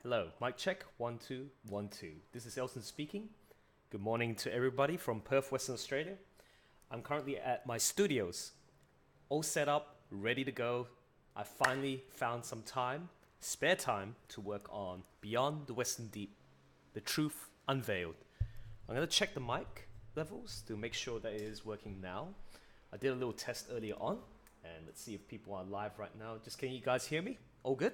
Hello, mic check, 1 2 1 2. This is Elson speaking. Good morning to everybody from Perth, Western Australia. I'm currently at my studios, all set up, ready to go. I finally found some time, spare time, to work on Beyond the Western Deep, The Truth Unveiled. I'm going to check the mic levels to make sure that it is working now. I did a little test earlier on, and let's see if people are live right now. Just can you guys hear me? All good?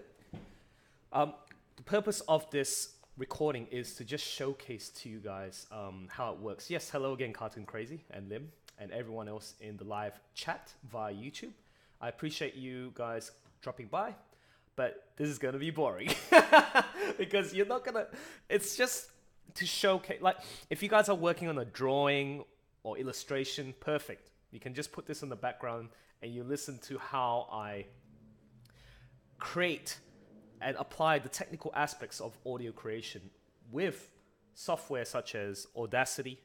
The purpose of this recording is to just showcase to you guys how it works. Yes, hello again, Cartoon Crazy and Lim and everyone else in the live chat via YouTube. I appreciate you guys dropping by, but this is gonna be boring because you're not gonna. It's just to showcase. Like, if you guys are working on a drawing or illustration, perfect. You can just put this in the background and you listen to how I create and apply the technical aspects of audio creation with software such as Audacity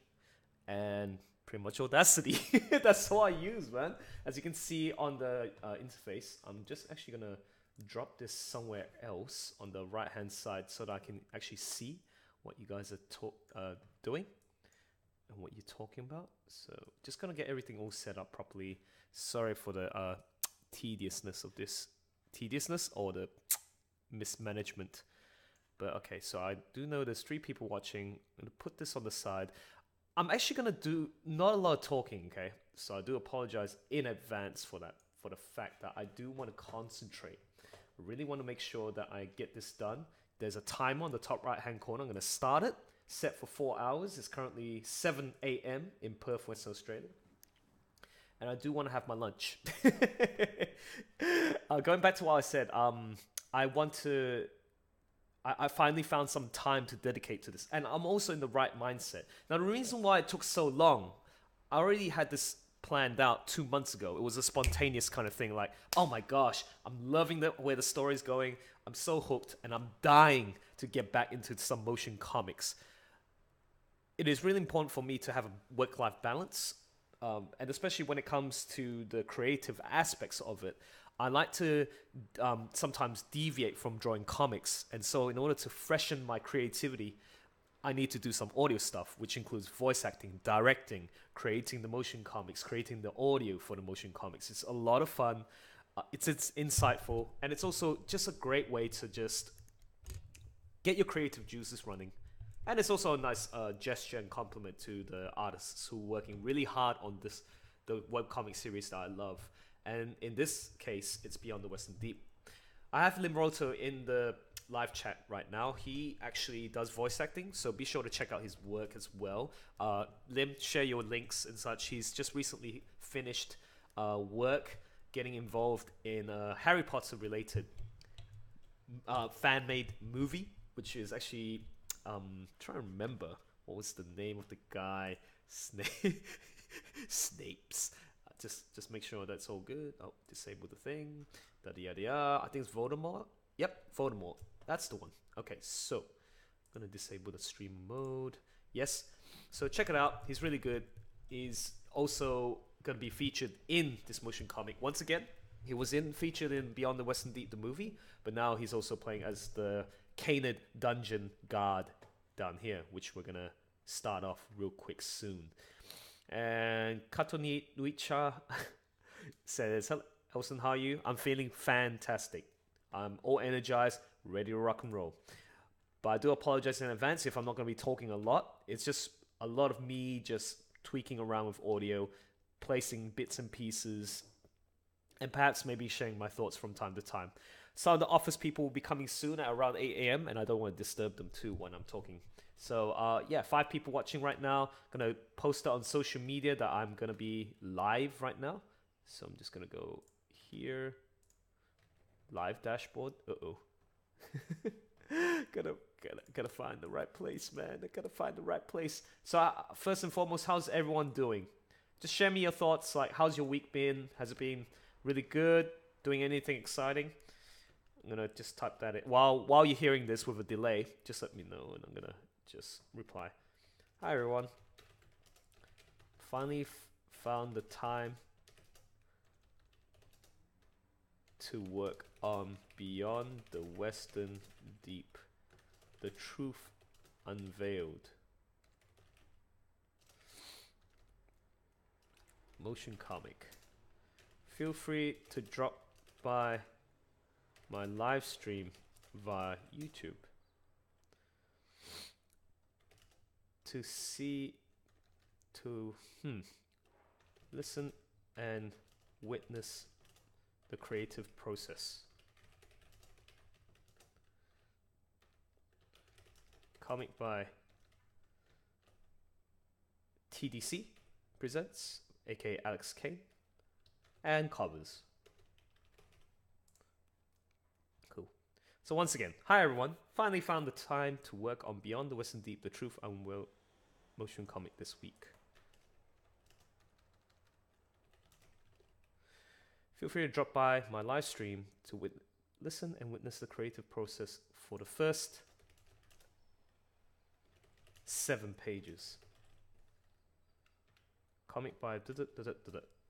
and pretty much Audacity. That's all I use, man. As you can see on the interface, I'm just actually gonna drop this somewhere else on the right hand side so that I can actually see what you guys are doing and what you're talking about. So just gonna get everything all set up properly. Sorry for the tediousness of this, or the mismanagement, but okay. So I do know there's 3 people watching. I'm gonna put this on the side. I'm actually gonna do not a lot of talking, okay? So I do apologize in advance for that, for the fact that I do want to concentrate. I really want to make sure that I get this done. There's a timer on the top right hand corner. I'm gonna start it, set for 4 hours. It's currently 7 a.m. in Perth, Western Australia, and I do want to have my lunch. Going back to what I said, I finally found some time to dedicate to this, and I'm also in the right mindset. Now, the reason why it took so long, I already had this planned out 2 months ago. It was a spontaneous kind of thing, like, oh my gosh, I'm loving where the story's going. I'm so hooked, and I'm dying to get back into some motion comics. It is really important for me to have a work-life balance, and especially when it comes to the creative aspects of it. I like to sometimes deviate from drawing comics, and so in order to freshen my creativity, I need to do some audio stuff, which includes voice acting, directing, creating the motion comics, creating the audio for the motion comics. It's a lot of fun, it's insightful, and it's also just a great way to just get your creative juices running. And it's also a nice gesture and compliment to the artists who are working really hard on the webcomic series that I love. And in this case, it's Beyond the Western Deep. I have Limroto in the live chat right now. He actually does voice acting, so be sure to check out his work as well. Lim, share your links and such. He's just recently finished work getting involved in a Harry Potter related fan-made movie, which is actually, trying to remember what was the name of the guy. Snapes. Just make sure that's all good. Oh, disable the thing. Yada yada yada. I think it's Voldemort. Yep, Voldemort. That's the one. Okay, so I'm gonna disable the stream mode. Yes. So check it out. He's really good. He's also gonna be featured in this motion comic. Once again, he was featured in Beyond the Western Deep, the movie, but now he's also playing as the Canid dungeon guard down here, which we're gonna start off real quick soon. And Katoni Nuicha says, hello, Elson, how are you? I'm feeling fantastic. I'm all energized, ready to rock and roll. But I do apologize in advance if I'm not going to be talking a lot. It's just a lot of me just tweaking around with audio, placing bits and pieces, and perhaps maybe sharing my thoughts from time to time. Some of the office people will be coming soon at around 8 a.m. and I don't want to disturb them too when I'm talking. So yeah, 5 people watching right now. Gonna post it on social media that I'm gonna be live right now. So I'm just gonna go here, live dashboard. Gotta find the right place, man. I gotta find the right place. So first and foremost, how's everyone doing? Just share me your thoughts. Like, how's your week been? Has it been really good? Doing anything exciting? I'm gonna just type that in while you're hearing this with a delay. Just let me know, and I'm gonna just reply. Hi everyone. Finally found the time to work on Beyond the Western Deep. The Truth Unveiled. Motion comic. Feel free to drop by my live stream via YouTube to listen and witness the creative process. Comic by TDC Presents, aka Alex K, and covers. Cool. So once again, hi everyone. Finally found the time to work on Beyond the Western Deep, the Truth Unveiled motion comic this week. Feel free to drop by my live stream to listen and witness the creative process for the first 7 pages. Comic by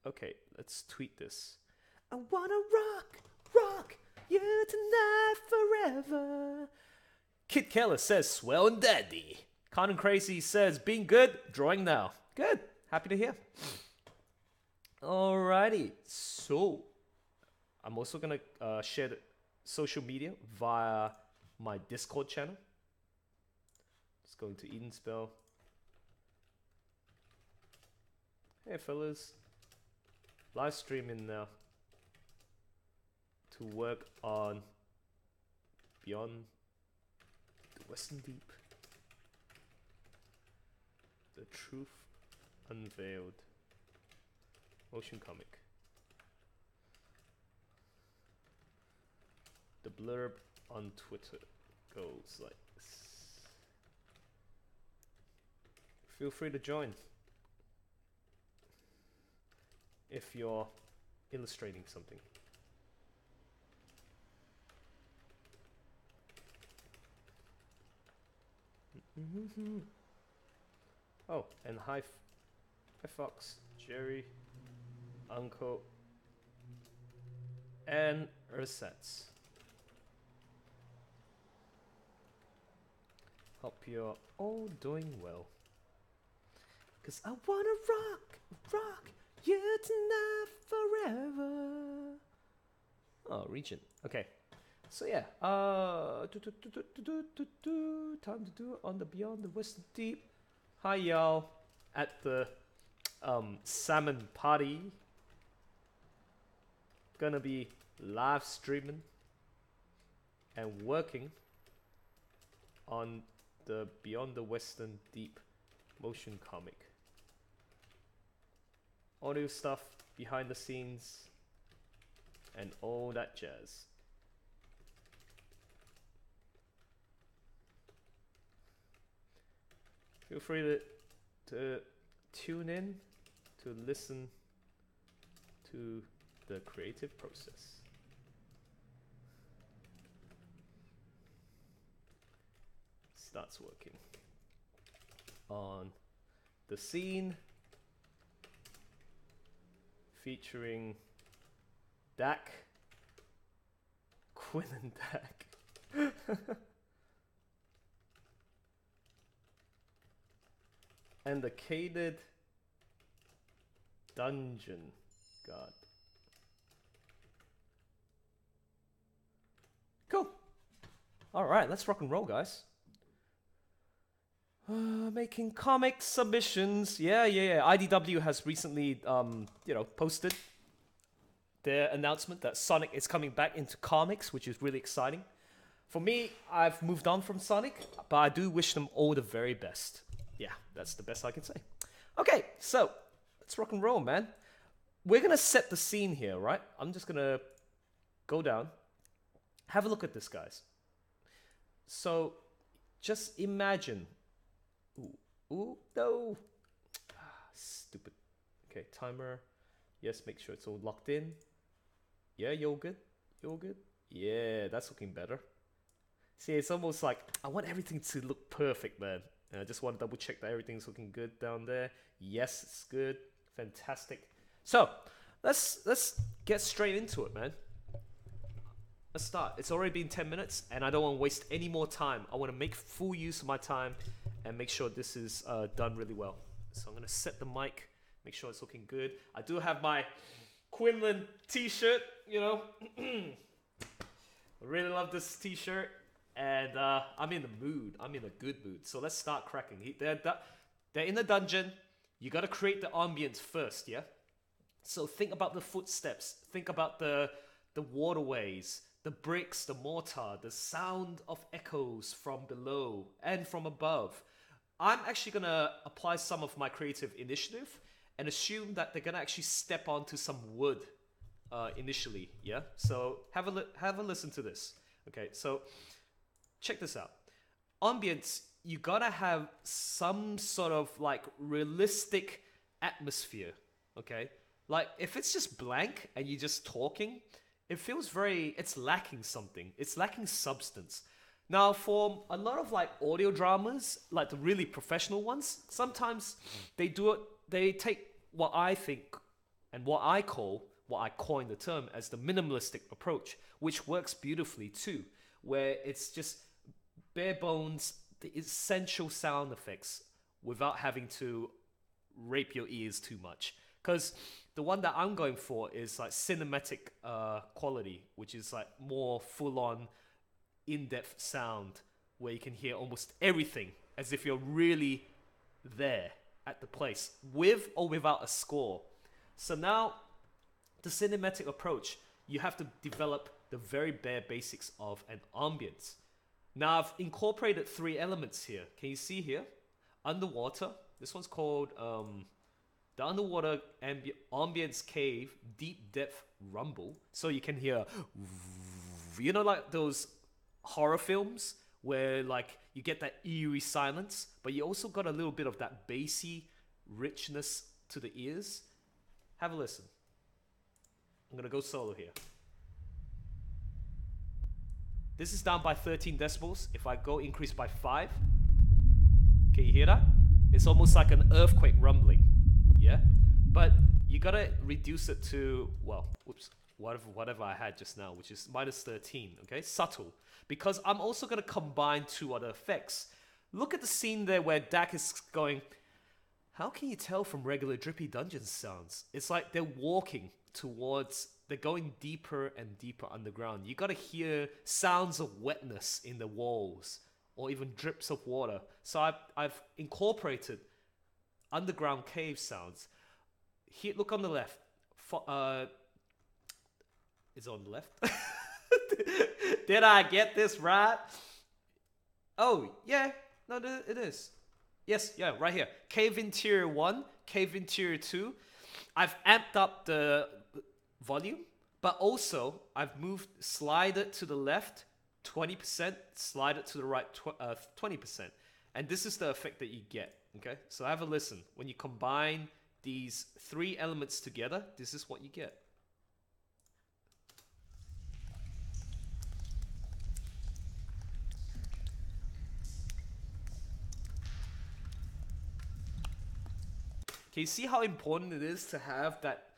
Okay, let's tweet this. I wanna rock you tonight forever. Kid Keller says swell and dandy. Conan Crazy says being good, drawing now. Good, happy to hear. Alrighty, so I'm also gonna share the social media via my Discord channel. Just going to Eden Spell. Hey fellas, live streaming now to work on Beyond the Western Deep, the Truth Unveiled motion comic. The blurb on Twitter goes like this. Feel free to join if you're illustrating something. Oh, and hi Fox, Jerry, Uncle, and Ursats. Hope you're all doing well. 'Cause I wanna rock you tonight forever. Oh, Regent. Okay. So yeah, time to do it on the Beyond the Western Deep. Hi y'all at the salmon party. Gonna be live streaming and working on the Beyond the Western Deep motion comic. Audio stuff, behind the scenes, and all that jazz. Feel free to tune in to listen to the creative process. Starts working on the scene featuring Dak, Quinn and Dak. And the Caded Dungeon God. Cool. Alright, let's rock and roll, guys. Making comic submissions. Yeah. IDW has recently, posted their announcement that Sonic is coming back into comics, which is really exciting. For me, I've moved on from Sonic, but I do wish them all the very best. Yeah, that's the best I can say. Okay, so let's rock and roll, man. We're gonna set the scene here, right? I'm just gonna go down. Have a look at this, guys. So, just imagine. Ooh, no. Stupid. Okay, timer. Yes, make sure it's all locked in. Yeah, you're good. You're good. Yeah, that's looking better. See, it's almost like I want everything to look perfect, man. And I just want to double check that everything's looking good down there. Yes, it's good. Fantastic. So, let's get straight into it, man. let's start. It's already been 10 minutes and I don't want to waste any more time. I want to make full use of my time and make sure this is done really well. So I'm going to set the mic, make sure it's looking good. I do have my Quinlan t-shirt, you know. I really love this t-shirt and I'm in the mood. I'm in a good mood. So let's start cracking. They're in the dungeon. You got to create the ambience first, yeah? So think about the footsteps. Think about the waterways, the bricks, the mortar, the sound of echoes from below and from above. I'm actually going to apply some of my creative initiative and assume that they're going to actually step onto some wood initially, yeah? So have a listen to this. Okay, so check this out. Ambience, you got to have some sort of like realistic atmosphere, okay? Like if it's just blank and you're just talking, it feels it's lacking something. It's lacking substance. Now, for a lot of like audio dramas, like the really professional ones, sometimes they take what I think and what I coin the term as the minimalistic approach, which works beautifully too, where it's just bare bones, the essential sound effects without having to rape your ears too much. Because the one that I'm going for is like cinematic quality, which is like more full-on, in-depth sound where you can hear almost everything as if you're really there at the place, with or without a score. So now, the cinematic approach, you have to develop the very bare basics of an ambience. Now I've incorporated 3 elements here. Can you see here? Underwater. This one's called the underwater ambience cave deep depth rumble. So you can hear, you know, like those horror films where like you get that eerie silence, but you also got a little bit of that bassy richness to the ears. Have a listen. I'm gonna go solo here. This is down by 13 decibels. If I go increase by 5, can you hear that? It's almost like an earthquake rumbling. Yeah, but you gotta reduce it to, well, whoops, whatever I had just now, which is minus 13, okay? Subtle. Because I'm also gonna combine 2 other effects. Look at the scene there where Dak is going, how can you tell from regular drippy dungeon sounds? It's like they're walking towards, they're going deeper and deeper underground. You gotta hear sounds of wetness in the walls, or even drips of water. So I've incorporated underground cave sounds. Here, look on the left. It's on the left. Did I get this right? Oh, yeah. No, it is. Yes, yeah, right here. Cave Interior 1, Cave Interior 2. I've amped up the volume, but also I've slide it to the left 20%, slide it to the right 20%. And this is the effect that you get. Okay, so have a listen. When you combine these 3 elements together, this is what you get. Can you see how important it is to have that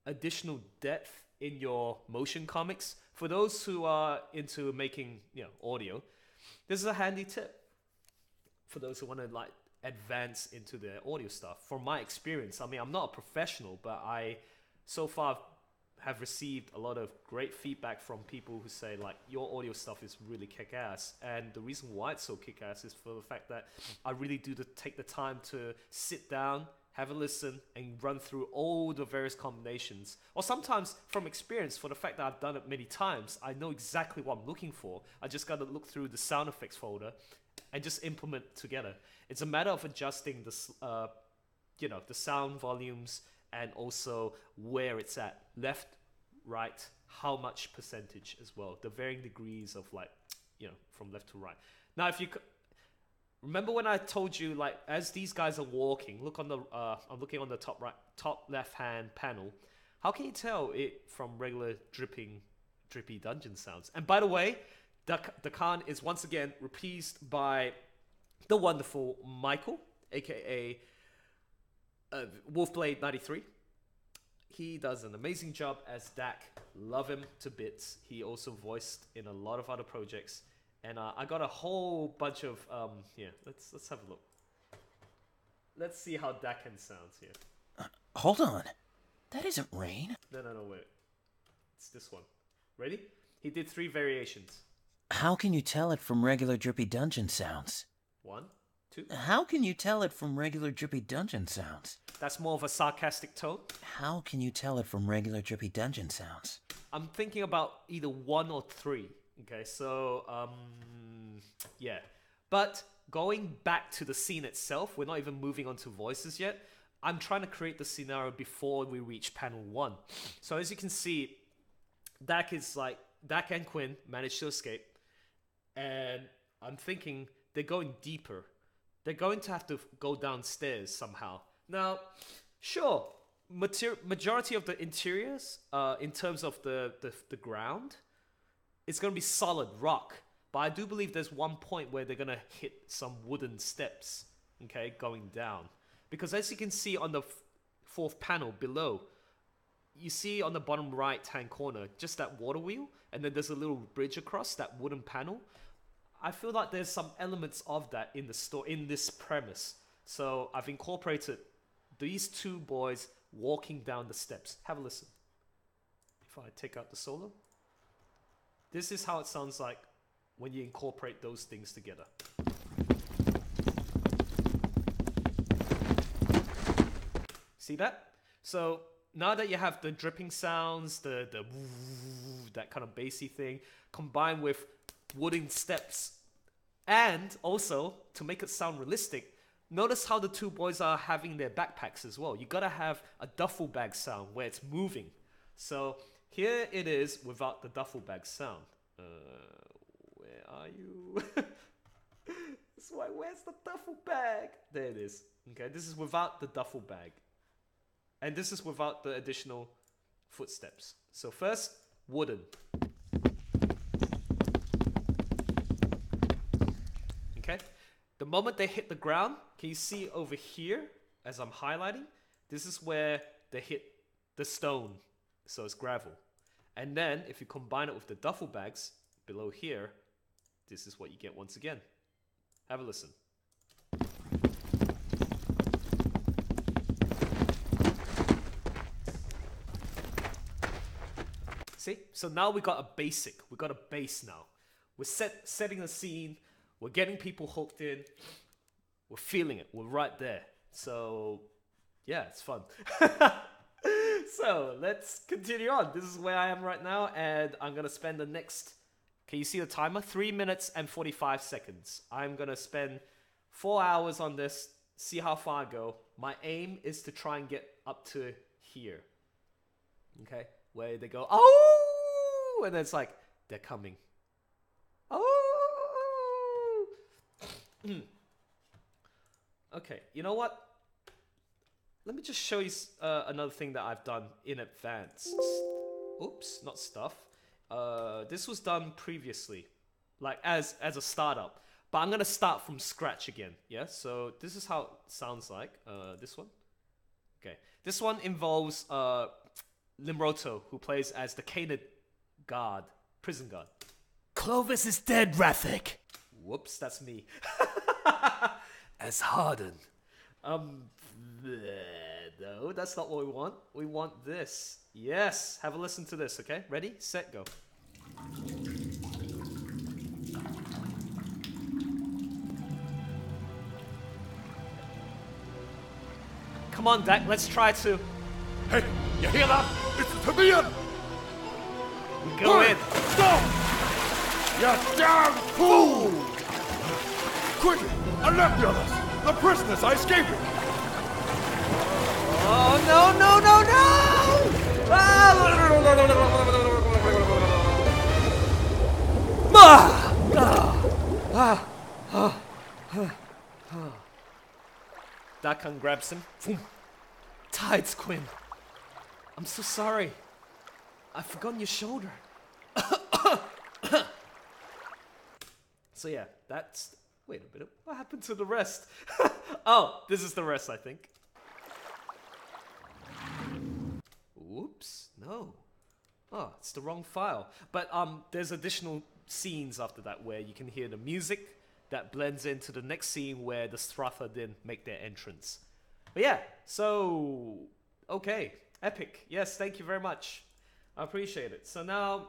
additional depth in your motion comics? For those who are into making, audio, this is a handy tip. For those who want to like advance into the audio stuff. From my experience, I mean, I'm not a professional, but I so far have received a lot of great feedback from people who say like your audio stuff is really kick-ass, and the reason why it's so kick-ass is for the fact that I really do take the time to sit down, have a listen, and run through all the various combinations. Or sometimes from experience, for the fact that I've done it many times, I know exactly what I'm looking for. I just got to look through the sound effects folder and just implement together. It's a matter of adjusting the sound volumes and also where it's at, left, right, how much percentage as well, the varying degrees of like, from left to right. Now, if you remember when I told you, like, as these guys are walking, look on the, I'm looking on the top left-hand panel. How can you tell it from regular drippy dungeon sounds? And by the way, the Khan is once again reprised by the wonderful Michael, aka Wolfblade 93. he does an amazing job as Dak. Love him to bits. He also voiced in a lot of other projects. And I got a whole bunch of here. Let's have a look. Let's see how Dakan sounds here. Hold on. That isn't rain. No, wait. It's this one. Ready? He did 3 variations. How can you tell it from regular drippy dungeon sounds? 1, 2. How can you tell it from regular drippy dungeon sounds? That's more of a sarcastic tone. How can you tell it from regular drippy dungeon sounds? I'm thinking about either 1 or 3. Okay, so yeah. But going back to the scene itself, we're not even moving on to voices yet. I'm trying to create the scenario before we reach panel 1. So as you can see, Dak and Quinn managed to escape, and I'm thinking they're going deeper. They're going to have to go downstairs somehow. Now, sure, majority of the interiors, in terms of the ground, it's going to be solid rock. But I do believe there's one point where they're going to hit some wooden steps, okay, going down. Because as you can see on the 4th panel below, you see on the bottom right-hand corner, just that water wheel, and then there's a little bridge across that wooden panel. I feel like there's some elements of that in the store, in this premise. So I've incorporated these 2 boys walking down the steps. Have a listen. If I take out the solo. This is how it sounds like when you incorporate those things together. See that? So now that you have the dripping sounds, the that kind of bassy thing, combined with wooden steps, and also to make it sound realistic, notice how the 2 boys are having their backpacks as well. You gotta have a duffel bag sound where it's moving. So here it is without the duffel bag sound. Where are you? That's why. Where's the duffel bag? There it is. Okay, this is without the duffel bag. And this is without the additional footsteps. So first, wooden. Okay? The moment they hit the ground, can you see over here, as I'm highlighting? This is where they hit the stone. So it's gravel. And then, if you combine it with the duffel bags below here, this is what you get once again. Have a listen. See? So now we got a basic. We got a base now. We're setting the scene. We're getting people hooked in. We're feeling it. We're right there. So, yeah, it's fun. So, let's continue on. This is where I am right now, and I'm going to spend the next... Can you see the timer? 3 minutes and 45 seconds. I'm going to spend 4 hours on this, see how far I go. My aim is to try and get up to here. Okay? Where they go, oh! And then it's like, they're coming. Oh! Okay, you know what? Let me just show you another thing that I've done in advance. Oops, not stuff. This was done previously, like as a startup. But I'm gonna start from scratch again. Yeah. So this is how it sounds like. This one. Okay. This one involves Limroto, who plays as the Canid guard, prison guard. Clovis is dead, Rafik. Whoops, that's me. As Harden. No, that's not what we want. We want this. Yes, have a listen to this, okay? Ready, set, go. Come on, Dak, let's try to... Hey, you hear that? It's the Tabian! We go in. Stop! You damn fool! Quickly, alert the others! The prisoners are escaping! Oh, no, no, no, no! Dakan grabs him. Tides, Quinn. I'm so sorry. I've forgotten your shoulder. So yeah, that's... Wait a minute, what happened to the rest? Oh, this is the rest, I think. no. Oh, it's the wrong file. But there's additional scenes after that where you can hear the music that blends into the next scene where the Stratha then make their entrance. But yeah, so okay, epic. Yes, thank you very much. I appreciate it. So now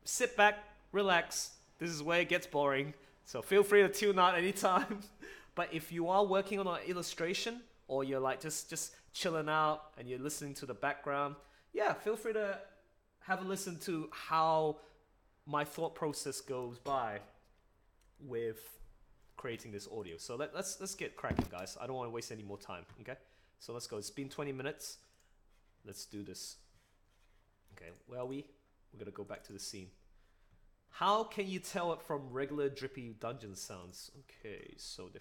sit back, relax. This is where it gets boring. So feel free to tune out anytime. But if you are working on an illustration or you're like just chilling out and you're listening to the background, yeah, feel free to have a listen to how my thought process goes by with creating this audio. So let's get cracking, guys. I don't want to waste any more time, okay? So let's go. It's been 20 minutes. Let's do this. Okay, where are we? We're going to go back to the scene. How can you tell it from regular drippy dungeon sounds? Okay, so the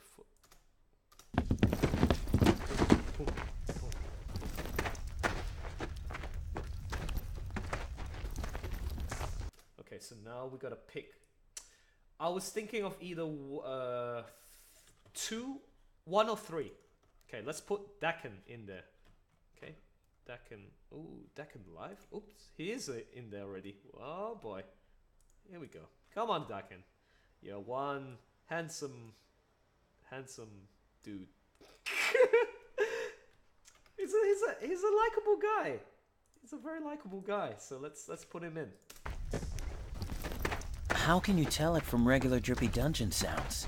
okay, so now we gotta pick. I was thinking of either 2, 1 or 3. Okay, let's put Dakin in there. Okay, Dakin. Ooh, Dakin live. Oops, he is in there already. Oh boy. Here we go. Come on, Dakin. You're one handsome dude. he's a likable guy. He's a very likable guy. So let's put him in. How can you tell it from regular drippy dungeon sounds?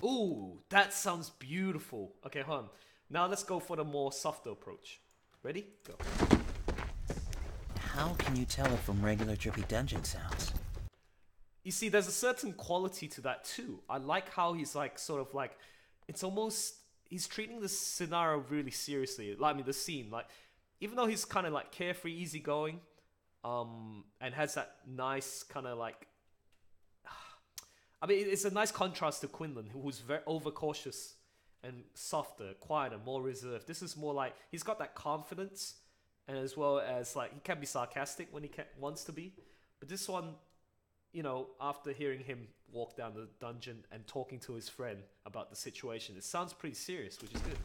Ooh, that sounds beautiful. Okay, hold on. Now let's go for the more softer approach. Ready? Go. How can you tell it from regular drippy dungeon sounds? You see, there's a certain quality to that too. I like how he's like, sort of like, it's almost, he's treating this scenario really seriously. Like, I mean, the scene, like, even though he's kind of like carefree, easygoing, and has that nice kind of like, I mean, it's a nice contrast to Quinlan, who's very overcautious and softer, quieter, more reserved. This is more like, he's got that confidence, and as well as like, he can be sarcastic when he wants to be. But this one, you know, after hearing him walk down the dungeon and talking to his friend about the situation, it sounds pretty serious, which is good.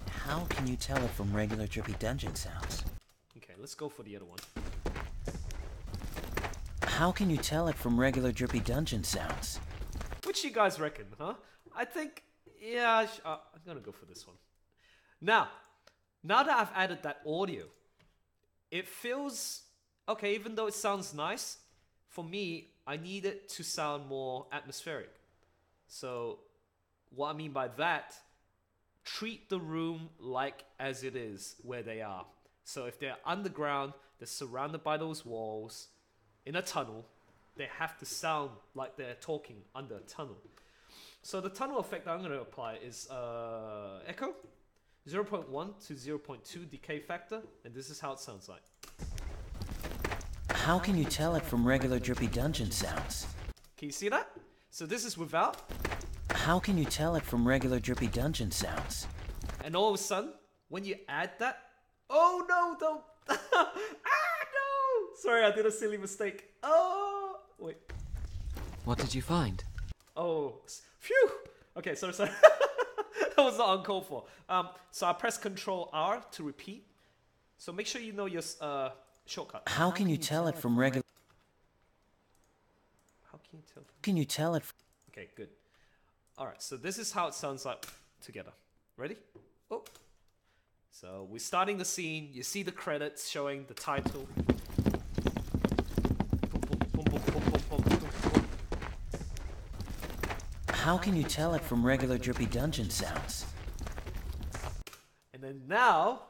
How can you tell it from regular drippy dungeon sounds? Okay, let's go for the other one. How can you tell it from regular drippy dungeon sounds? Which you guys reckon, huh? I think, yeah, I'm gonna go for this one. Now that I've added that audio, it feels, okay, even though it sounds nice, for me, I need it to sound more atmospheric. So, what I mean by that, treat the room like as it is where they are. So if they're underground, they're surrounded by those walls, in a tunnel, they have to sound like they're talking under a tunnel. So the tunnel effect that I'm going to apply is echo, 0.1 to 0.2 decay factor, and this is how it sounds like. How can you tell it from regular drippy dungeon sounds? Can you see that? So this is without. How can you tell it from regular drippy dungeon sounds? And all of a sudden, when you add that, oh no, don't. Ah, no! Sorry, I did a silly mistake. Oh, wait. What did you find? Oh, phew. Okay, sorry. That was not uncalled for. So I press Control R to repeat. So make sure you know your shortcut. How can you tell it from regular? How can you tell? Can you tell it? Okay, good. All right, so this is how it sounds like together. Ready? Oh. So we're starting the scene. You see the credits showing the title. How can you tell it from regular drippy dungeon sounds? And then now,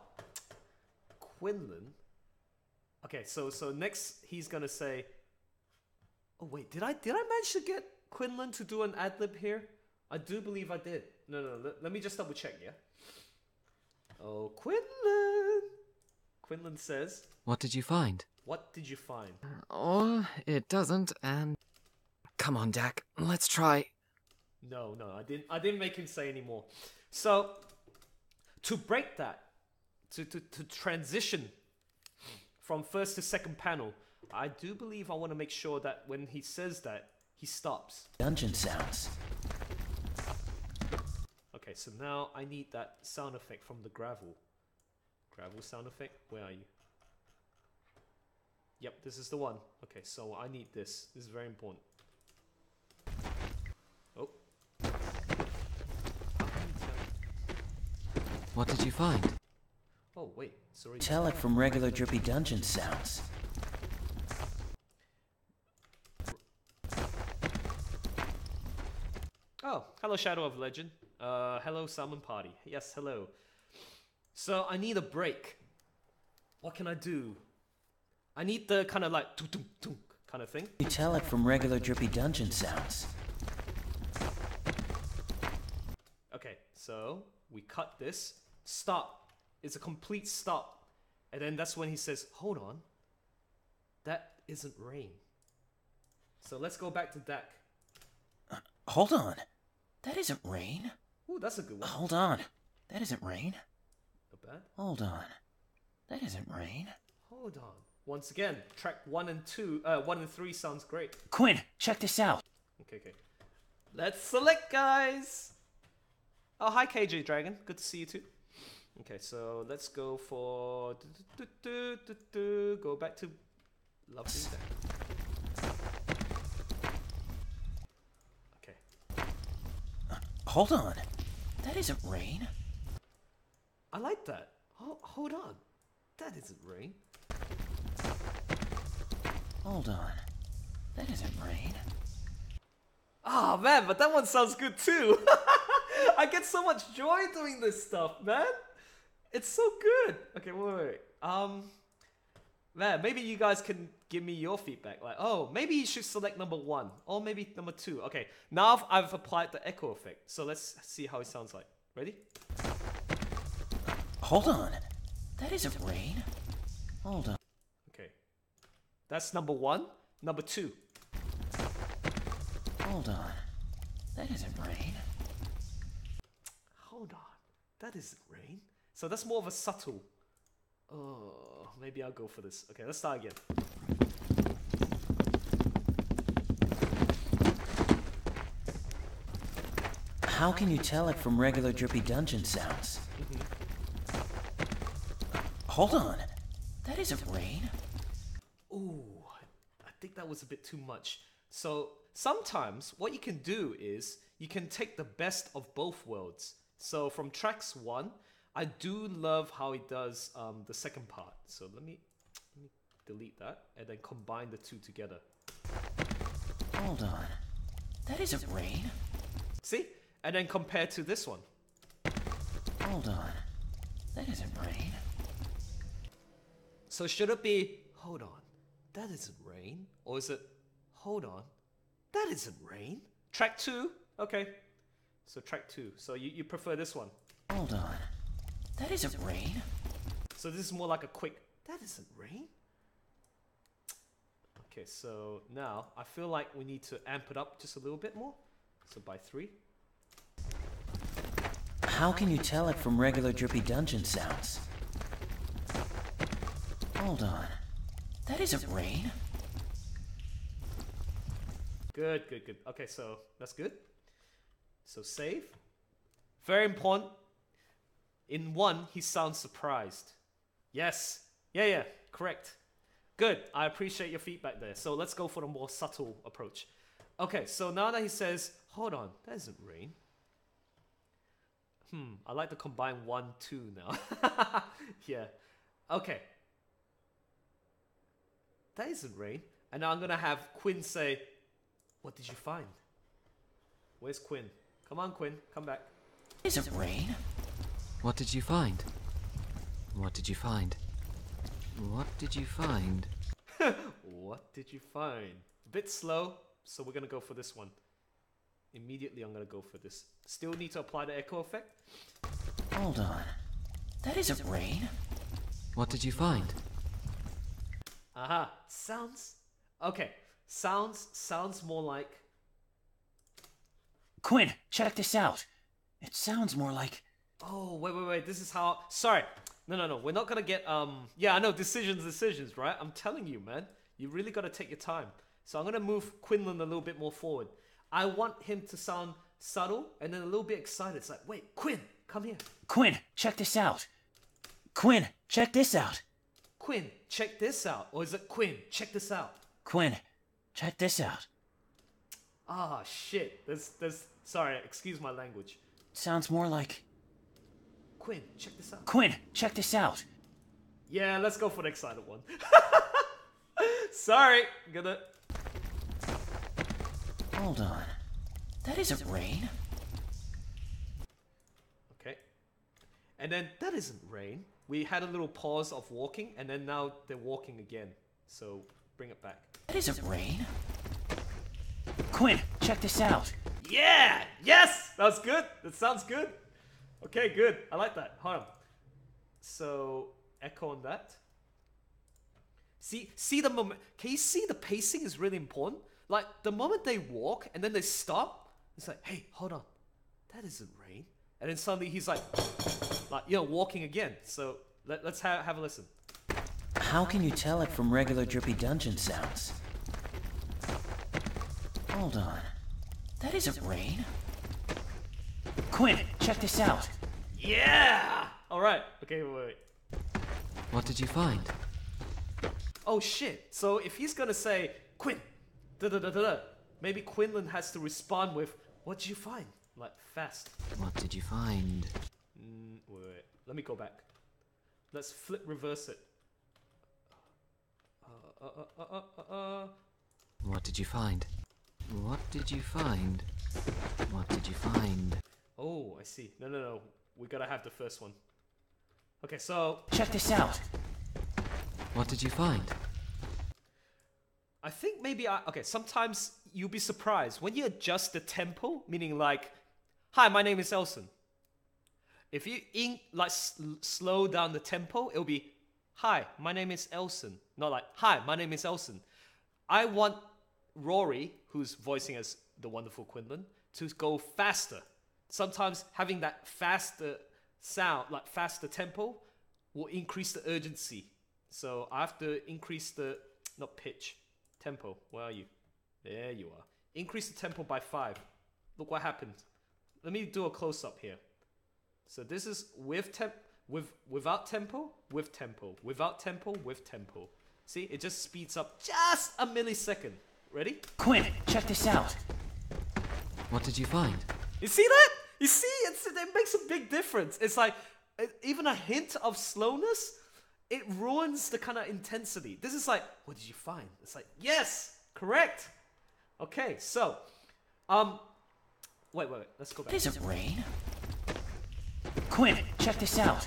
Quinlan. Okay, so next he's gonna say. Oh wait, did I manage to get Quinlan to do an ad lib here? I do believe I did. No, let me just double check, yeah? Oh, Quinlan! Quinlan says... What did you find? What did you find? Oh, it doesn't, and... Come on, Dak, let's try. No, I didn't make him say any more. So, to break that, to transition from first to second panel, I do believe I want to make sure that when he says that, he stops. Dungeon sounds. Okay, so now I need that sound effect from the gravel. Gravel sound effect? Where are you? Yep, this is the one. Okay, so I need this. This is very important. Oh. What did you find? Oh, wait. Sorry. Tell it from regular drippy dungeon sounds. Oh, hello, Shadow of Legend. Hello, Salmon Party. Yes, hello. So I need a break. What can I do? I need the kind of like tunk tunk tunk kind of thing. You tell it from regular drippy dungeon sounds. Okay, so we cut this. Stop. It's a complete stop. And then that's when he says, hold on. That isn't rain. So let's go back to Dak. Hold on. That isn't rain. Ooh, that's a good one. Hold on. That isn't rain. Not bad. Hold on. That isn't rain. Hold on. Once again, track 1 and 3 sounds great. Quinn, check this out. Okay. Let's select, guys. Oh, hi, KJ Dragon. Good to see you too. Okay, so let's go for go back to lovely Dak. Okay. Hold on. That isn't rain. I like that. Hold on. That isn't rain. Hold on. That isn't rain. Ah, man, but that one sounds good too. I get so much joy doing this stuff, man. It's so good. Okay, wait. Man, maybe you guys can give me your feedback. Like, oh, maybe you should select number 1 or maybe number 2. Okay, now I've applied the echo effect. So let's see how it sounds like. Ready? Hold on. That isn't rain. Hold on. Okay. That's number 1. Number 2. Hold on. That isn't rain. Hold on. That isn't rain. So that's more of a subtle. Oh, maybe I'll go for this. Okay, let's start again. How can you tell it from regular drippy dungeon sounds? Hold on. That isn't rain. Ooh, I think that was a bit too much. So sometimes what you can do is you can take the best of both worlds. So from tracks 1, I do love how he does the second part. So let me delete that and then combine the two together. Hold on. That isn't rain. See? And then compare to this one. Hold on. That isn't rain. So should it be, hold on, that isn't rain? Or is it, hold on, that isn't rain? Track 2? Okay. So track 2. So you prefer this one. Hold on. That isn't rain. So this is more like a quick, that isn't rain? Okay, so now I feel like we need to amp it up just a little bit more. So by 3. How can you tell it from regular drippy dungeon sounds? Hold on. That isn't rain. Good. Okay, so that's good. So save. Very important. In 1, he sounds surprised. Yes. Yeah, correct. Good. I appreciate your feedback there. So let's go for the more subtle approach. Okay, so now that he says, hold on, that isn't rain. I like to combine 1, 2 now. Yeah. Okay. That isn't rain. And now I'm going to have Quinn say, what did you find? Where's Quinn? Come on, Quinn. Come back. Isn't rain. What did you find? What did you find? What did you find? What did you find? A bit slow, so we're going to go for this one. Immediately, I'm going to go for this. Still need to apply the echo effect. Hold on. That isn't rain. What did you find? Aha. Sounds. Okay. Sounds more like. Quinn, check this out. It sounds more like... Oh, wait. This is how. Sorry. No. We're not going to get. Yeah, I know. Decisions, right? I'm telling you, man. You really got to take your time. So I'm going to move Quinlan a little bit more forward. I want him to sound subtle and then a little bit excited. It's like, wait, Quinn, come here. Quinn, check this out. Quinn, check this out. Quinn, check this out? Or is it Quinn, check this out? Quinn, check this out. Ah, shit. Sorry, excuse my language. Sounds more like... Quinn, check this out. Quinn, check this out. Yeah, let's go for the excited one. Sorry, gonna... Hold on. That isn't rain. Okay. And then that isn't rain. We had a little pause of walking, and then now they're walking again. So, bring it back. That isn't rain. Quinn, check this out. Yeah! Yes! That's good. That sounds good. Okay, good. I like that. Hold on. So, echo on that. See the moment. Can you see the pacing is really important? Like, the moment they walk and then they stop, it's like, hey, hold on. That isn't rain. And then suddenly he's like, walking again. So, let's have a listen. How can you tell it from regular drippy dungeon sounds? Hold on. That isn't rain. Quinn, check this out. Yeah! Alright. Okay, wait. What did you find? Oh shit. So if he's gonna say, Quinn, da-da-da-da-da, maybe Quinlan has to respond with, what did you find? Like, fast. What did you find? Wait. Let me go back. Let's reverse it. What did you find? What did you find? What did you find? Oh, I see. No. We gotta have the first one. Okay, so... Check this out. What did you find? I think maybe okay, sometimes you'll be surprised. When you adjust the tempo, meaning like, hi, my name is Elson. If you slow down the tempo, it'll be, hi, my name is Elson. Not like, hi, my name is Elson. I want Rory, who's voicing as the wonderful Quinlan, to go faster. Sometimes having that faster sound, like faster tempo, will increase the urgency. So I have to increase the, not pitch, tempo. Where are you? There you are. Increase the tempo by 5. Look what happened. Let me do a close-up here. So this is without tempo, with tempo, without tempo, with tempo. See, it just speeds up just a millisecond. Ready? Quinn, check this out. What did you find? You see that? You see, it makes a big difference. It's like, even a hint of slowness, it ruins the kind of intensity. This is like, what did you find? It's like, yes, correct. Okay, so, wait, let's go back. It isn't rain. Quinn, check this out.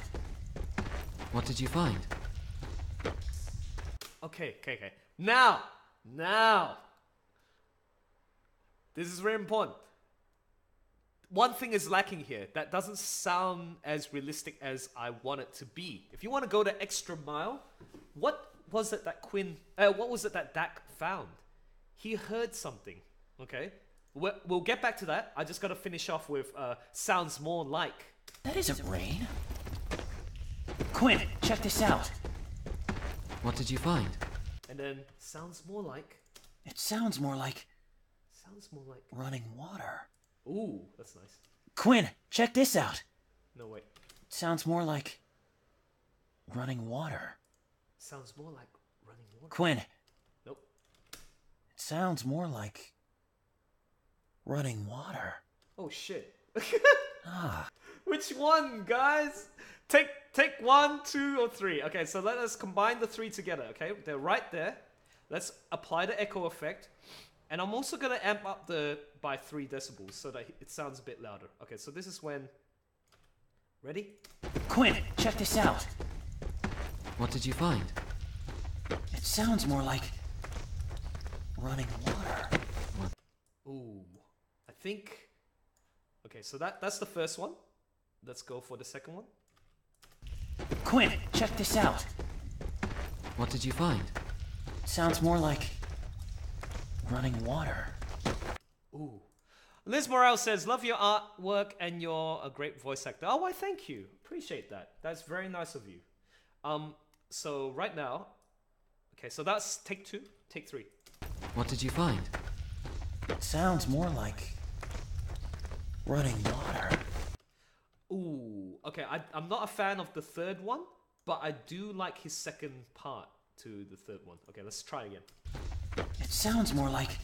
What did you find? Okay. Now. This is very important. One thing is lacking here. That doesn't sound as realistic as I want it to be. If you want to go the extra mile, what was it that Dak found? He heard something, okay? We'll get back to that. I just got to finish off with sounds more like. That isn't rain. Quinn, check this out. What did you find? And then sounds more like. It sounds more like Sounds more like. running water. Ooh, that's nice. Quinn, check this out. No, wait. It sounds more like running water. Sounds more like running water. Quinn, Nope. it sounds more like running water. Oh shit. Ah, Which one, guys? Take 1, 2, or 3. Okay, so let us combine the 3 together, okay? They're right there. Let's apply the echo effect. And I'm also going to amp up by 3 decibels so that it sounds a bit louder. Okay, so this is when... Ready? Quinn, check this out. What did you find? It sounds more like running water. Ooh. I think... Okay, so that's the first one. Let's go for the second one. Quinn, check this out. What did you find? It sounds more like running water. Ooh. Liz Morale says, love your artwork and you're a great voice actor. Oh, why thank you. Appreciate that. That's very nice of you. So right now, okay, so that's take 2, take 3. What did you find? It sounds more like running water. Ooh, okay, I'm not a fan of the third one. but I do like his second part to the third one. Okay, let's try again. It sounds more like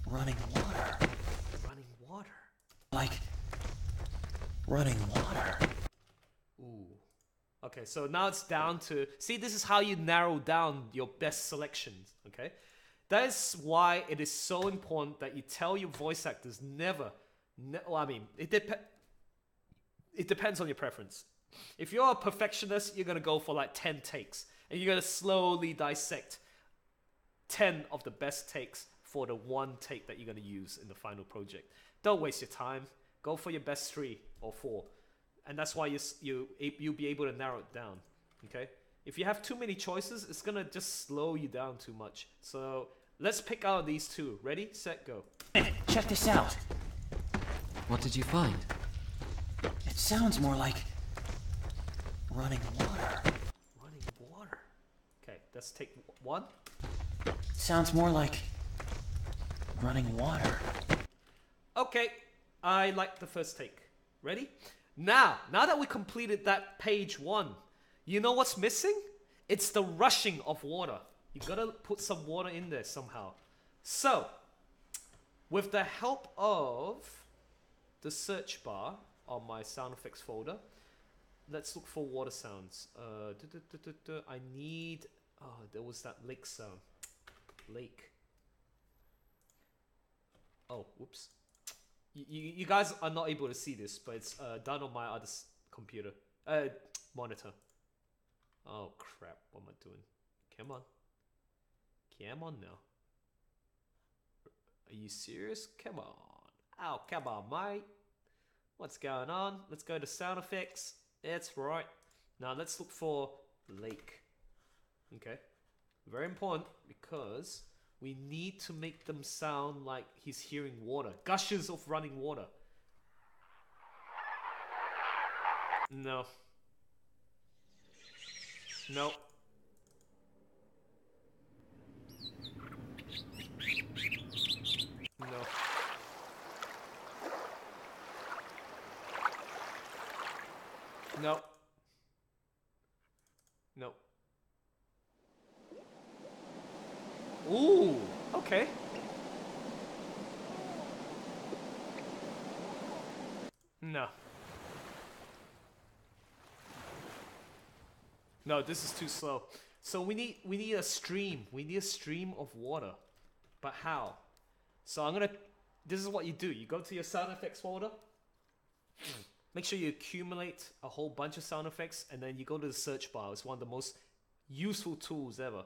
running water. Running water. Like running water. Ooh. Okay, so now it's down to... See, this is how you narrow down your best selections, okay? That is why it is so important that you tell your voice actors never... well, I mean, it depends on your preference. If you're a perfectionist, you're going to go for like 10 takes. And you're going to slowly dissect 10 of the best takes for the one take that you're going to use in the final project. Don't waste your time. Go for your best 3 or 4. And that's why you'll be able to narrow it down, okay? If you have too many choices, it's gonna just slow you down too much. So let's pick out these 2. Ready, set, go. Check this out. What did you find? It sounds more like running water. Running water. Okay, let's take 1. Sounds more like running water. Okay, I like the first take. Ready? Now that we completed that page 1, you know what's missing? It's the rushing of water. You gotta put some water in there somehow. So, with the help of the search bar on my sound effects folder, let's look for water sounds. I need... Oh, there was that lake sound. Lake. Oh, whoops. You guys are not able to see this, but it's done on my other computer. Monitor. Oh, crap. What am I doing? Come on. Come on now. Are you serious? Come on. Oh, come on, mate. What's going on? Let's go to sound effects. That's right. Now, let's look for lake. Okay. Very important because... we need to make them sound like he's hearing water. Gushes of running water. No. No. No. No. No. Ooh, okay. No. No, this is too slow. So we need a stream. We need a stream of water. But how? So this is what you do. You go to your sound effects folder. Make sure you accumulate a whole bunch of sound effects, and then you go to the search bar. It's one of the most useful tools ever.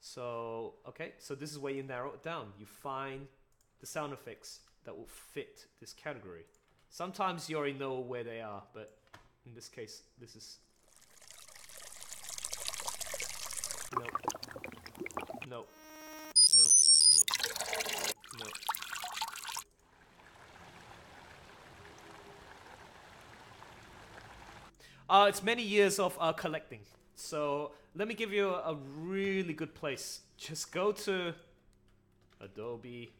So, okay, so this is where you narrow it down. You find the sound effects that will fit this category. Sometimes you already know where they are, but in this case, this is... No. No. No. No. No. It's many years of collecting. So let me give you a really good place. Just go to Adobe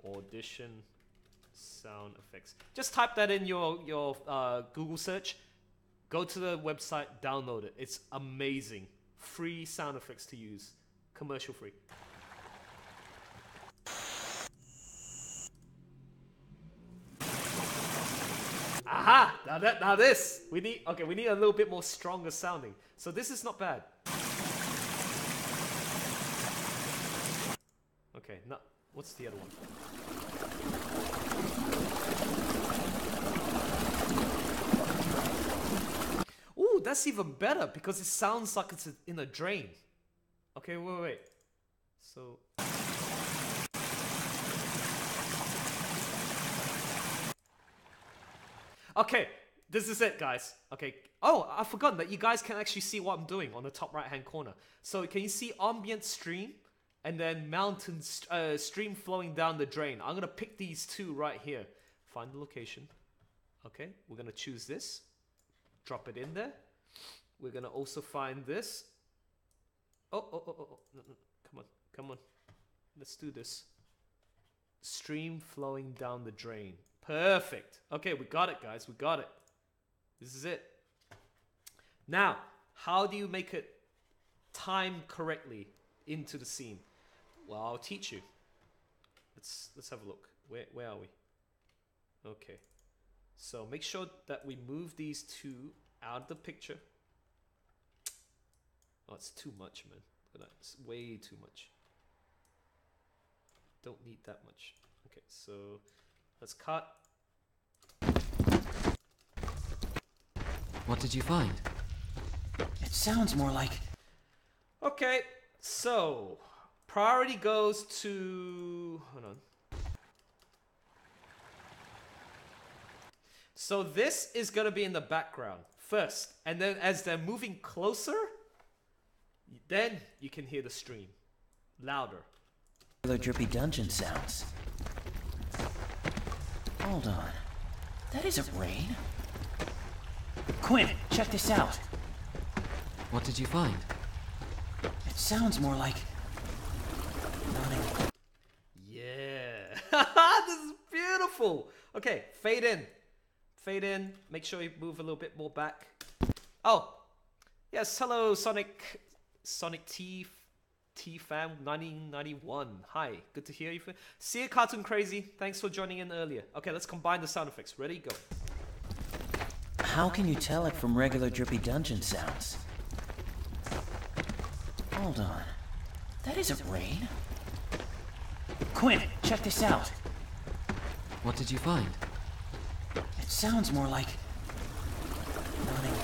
Audition Sound Effects. Just type that in your Google search. Go to the website, download it. It's amazing. Free sound effects to use. Commercial free. Aha! Now this! We need a little bit more stronger sounding. So this is not bad. Okay, now what's the other one? Ooh, that's even better because it sounds like it's in a drain. Okay, wait. So... Okay, this is it, guys. Okay. Oh, I forgot that you guys can actually see what I'm doing on the top right-hand corner. So can you see ambient stream and then mountain stream flowing down the drain? I'm gonna pick these 2 right here. Find the location. Okay, we're gonna choose this. Drop it in there. We're gonna also find this. Oh. No. Come on. Let's do this. Stream flowing down the drain. Perfect. Okay, we got it, guys. We got it. This is it. Now, How do you make it time correctly into the scene? Well, I'll teach you. Let's have a look. Where are we? Okay. So make sure that we move these two out of the picture. Oh, it's too much, man. It's way too much. Don't need that much. Okay, so let's cut. What did you find? It sounds more like... Okay, so priority goes to... Hold on. So this is going to be in the background first. And then as they're moving closer, then you can hear the stream. Louder. drippy dungeon sounds. Hold on. That isn't rain. Quinn, check this out. What did you find? It sounds more like... running. Yeah. This is beautiful. Okay, fade in. Fade in. Make sure you move a little bit more back. Oh. Yes, hello, Sonic T Fam 1991. Hi, good to hear you. See you, Cartoon Crazy. Thanks for joining in earlier. Okay, let's combine the sound effects. Ready? Go. How can you tell it from regular drippy dungeon sounds? Hold on. That isn't rain. Quinn, check this out. What did you find? It sounds more like... running.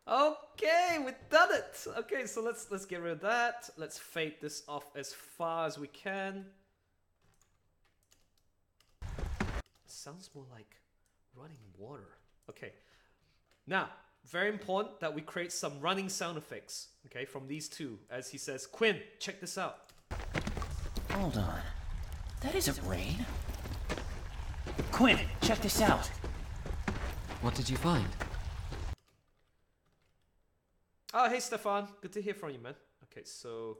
Okay, we've done it. Okay, so let's get rid of that. Let's fade this off as far as we can. Sounds more like running water. Okay. Now, very important that we create some running sound effects, okay, from these two. As he says, Quinn, check this out. Hold on. That isn't rain. Quinn, check this out. What did you find? Oh, hey, Stefan. Good to hear from you, man. Okay, so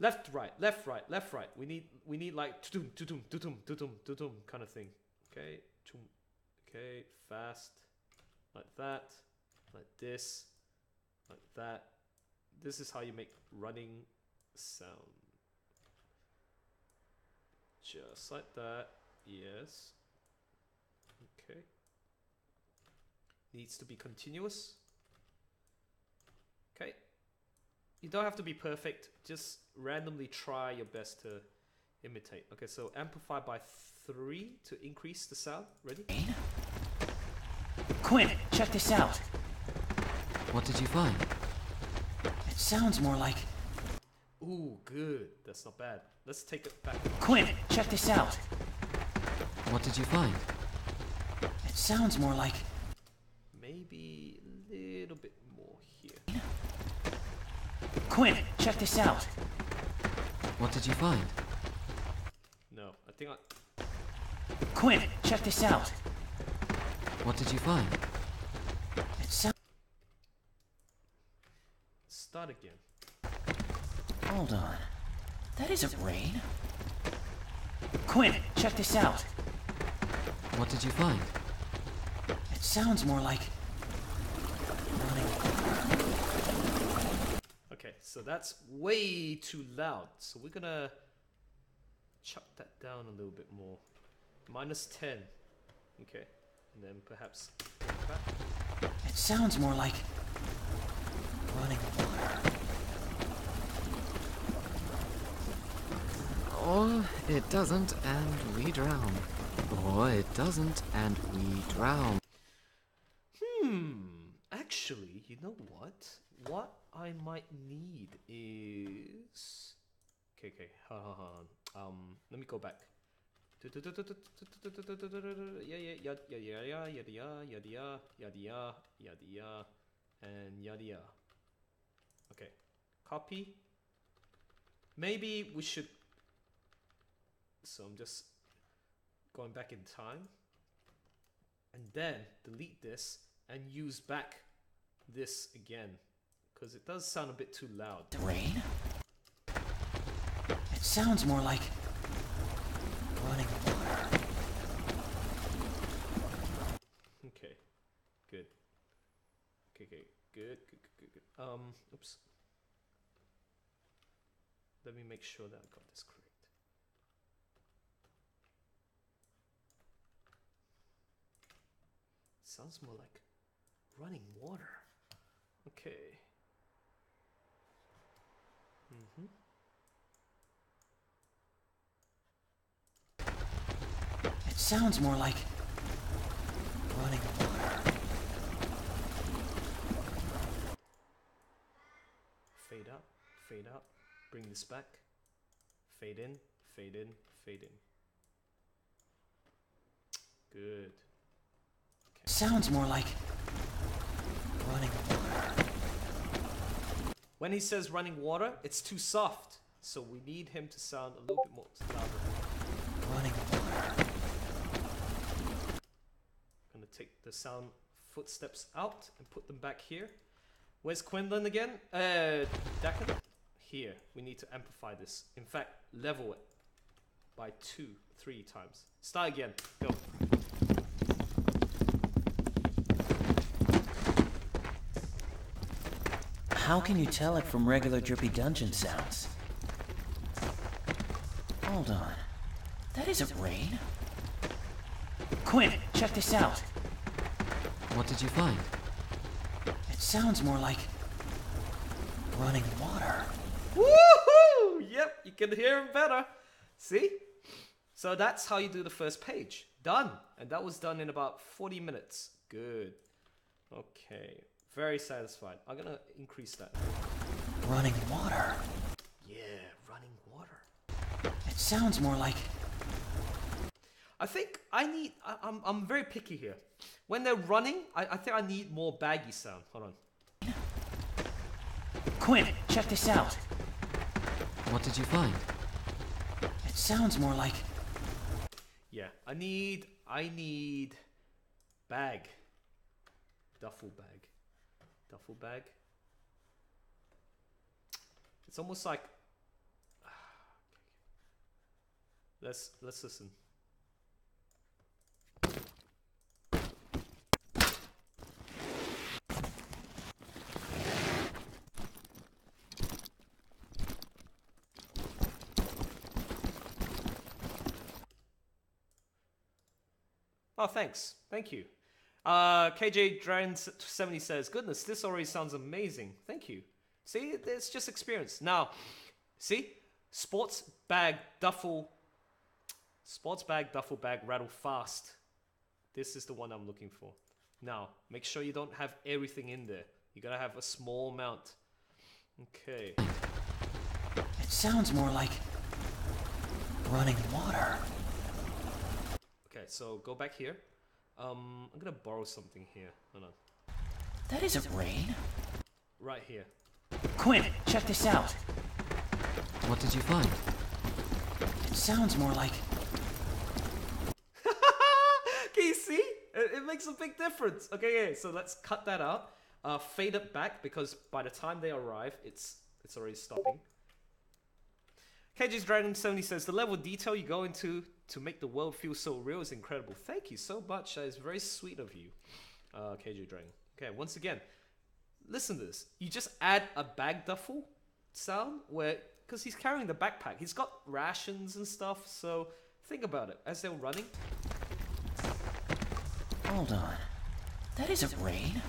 left, right, left, right, left, right. We need like tutum, tutum, tutum, tutum, tutum kind of thing. Okay, okay, fast, like that, like this, like that. This is how you make running sound. Just like that. Yes. Okay. Needs to be continuous. Okay. You don't have to be perfect. Just randomly try your best to imitate. Okay, so amplify by 3 to increase the sound. Ready? Quinn, check this out. What did you find? It sounds more like... Ooh, good. That's not bad. Let's take it back. Quinn, check this out. What did you find? It sounds more like... Maybe a little bit more here. Quinn, check this out. What did you find? No, I think I... Quinn, check this out. What did you find? It sounds... Start again. Hold on. That isn't rain. Quinn, check this out. What did you find? It sounds more like... running. Okay, so that's way too loud. So we're gonna chuck that down a little bit more. -10. Okay, and then perhaps back. It sounds more like... running water. Or it doesn't and we drown. Or it doesn't and we drown. Actually, you know what? What I might need is... Okay, hold on. Let me go back. Yada, and yada. Okay, copy. Maybe we should... So I'm just going back in time. And then delete this and use back this again. Because it does sound a bit too loud. The rain? It sounds more like... running water. Okay, good. Okay, good. Oops. Let me make sure that I got this correct. Sounds more like running water. Okay. It sounds more like running water. Fade out, fade out. Bring this back. Fade in, fade in, fade in. Good. Sounds more like running water. When he says running water, it's too soft. So we need him to sound a little bit more louder. Running water. I'm gonna take the sound footsteps out and put them back here. Where's Quinlan again? Dakin? Here. We need to amplify this. In fact, level it by 2, 3 times. Start again. Go. How can you tell it from regular drippy dungeon sounds? Hold on. That isn't rain. Quinn, check this out. What did you find? It sounds more like running water. Woohoo! Yep, you can hear him better. See? So that's how you do the first page. Done. And that was done in about 40 minutes. Good. Okay. Very satisfied. I'm gonna increase that. Running water. Yeah, running water. It sounds more like... I think I need... I'm very picky here. When they're running, I think I need more baggy sound. Hold on. Quinn, check this out. What did you find? It sounds more like... Yeah, I need bag. Duffel bag. Duffel bag. It's almost like... Let's listen. Oh, thanks. Thank you. KJ Dragon 70 says, "Goodness, this already sounds amazing. Thank you." See, it's just experience. Now, see, sports bag, duffel bag, rattle fast. This is the one I'm looking for. Now, make sure you don't have everything in there. You gotta have a small amount. Okay. It sounds more like running water. Okay, so go back here. I'm gonna borrow something here. Hold on. That isn't rain. Right here. Quinn, check this out. What did you find? It sounds more like... Can you see? It makes a big difference. Okay, yeah, so let's cut that out. Fade it back because by the time they arrive, it's already stopping. KJ's Dragon 70 says, "The level of detail you go into to make the world feel so real is incredible." Thank you so much. That is very sweet of you, KJ Dragon. Okay, once again, listen to this. You just add a bag duffel sound where, because he's carrying the backpack. He's got rations and stuff, so think about it. As they're running. Hold on. That isn't rain.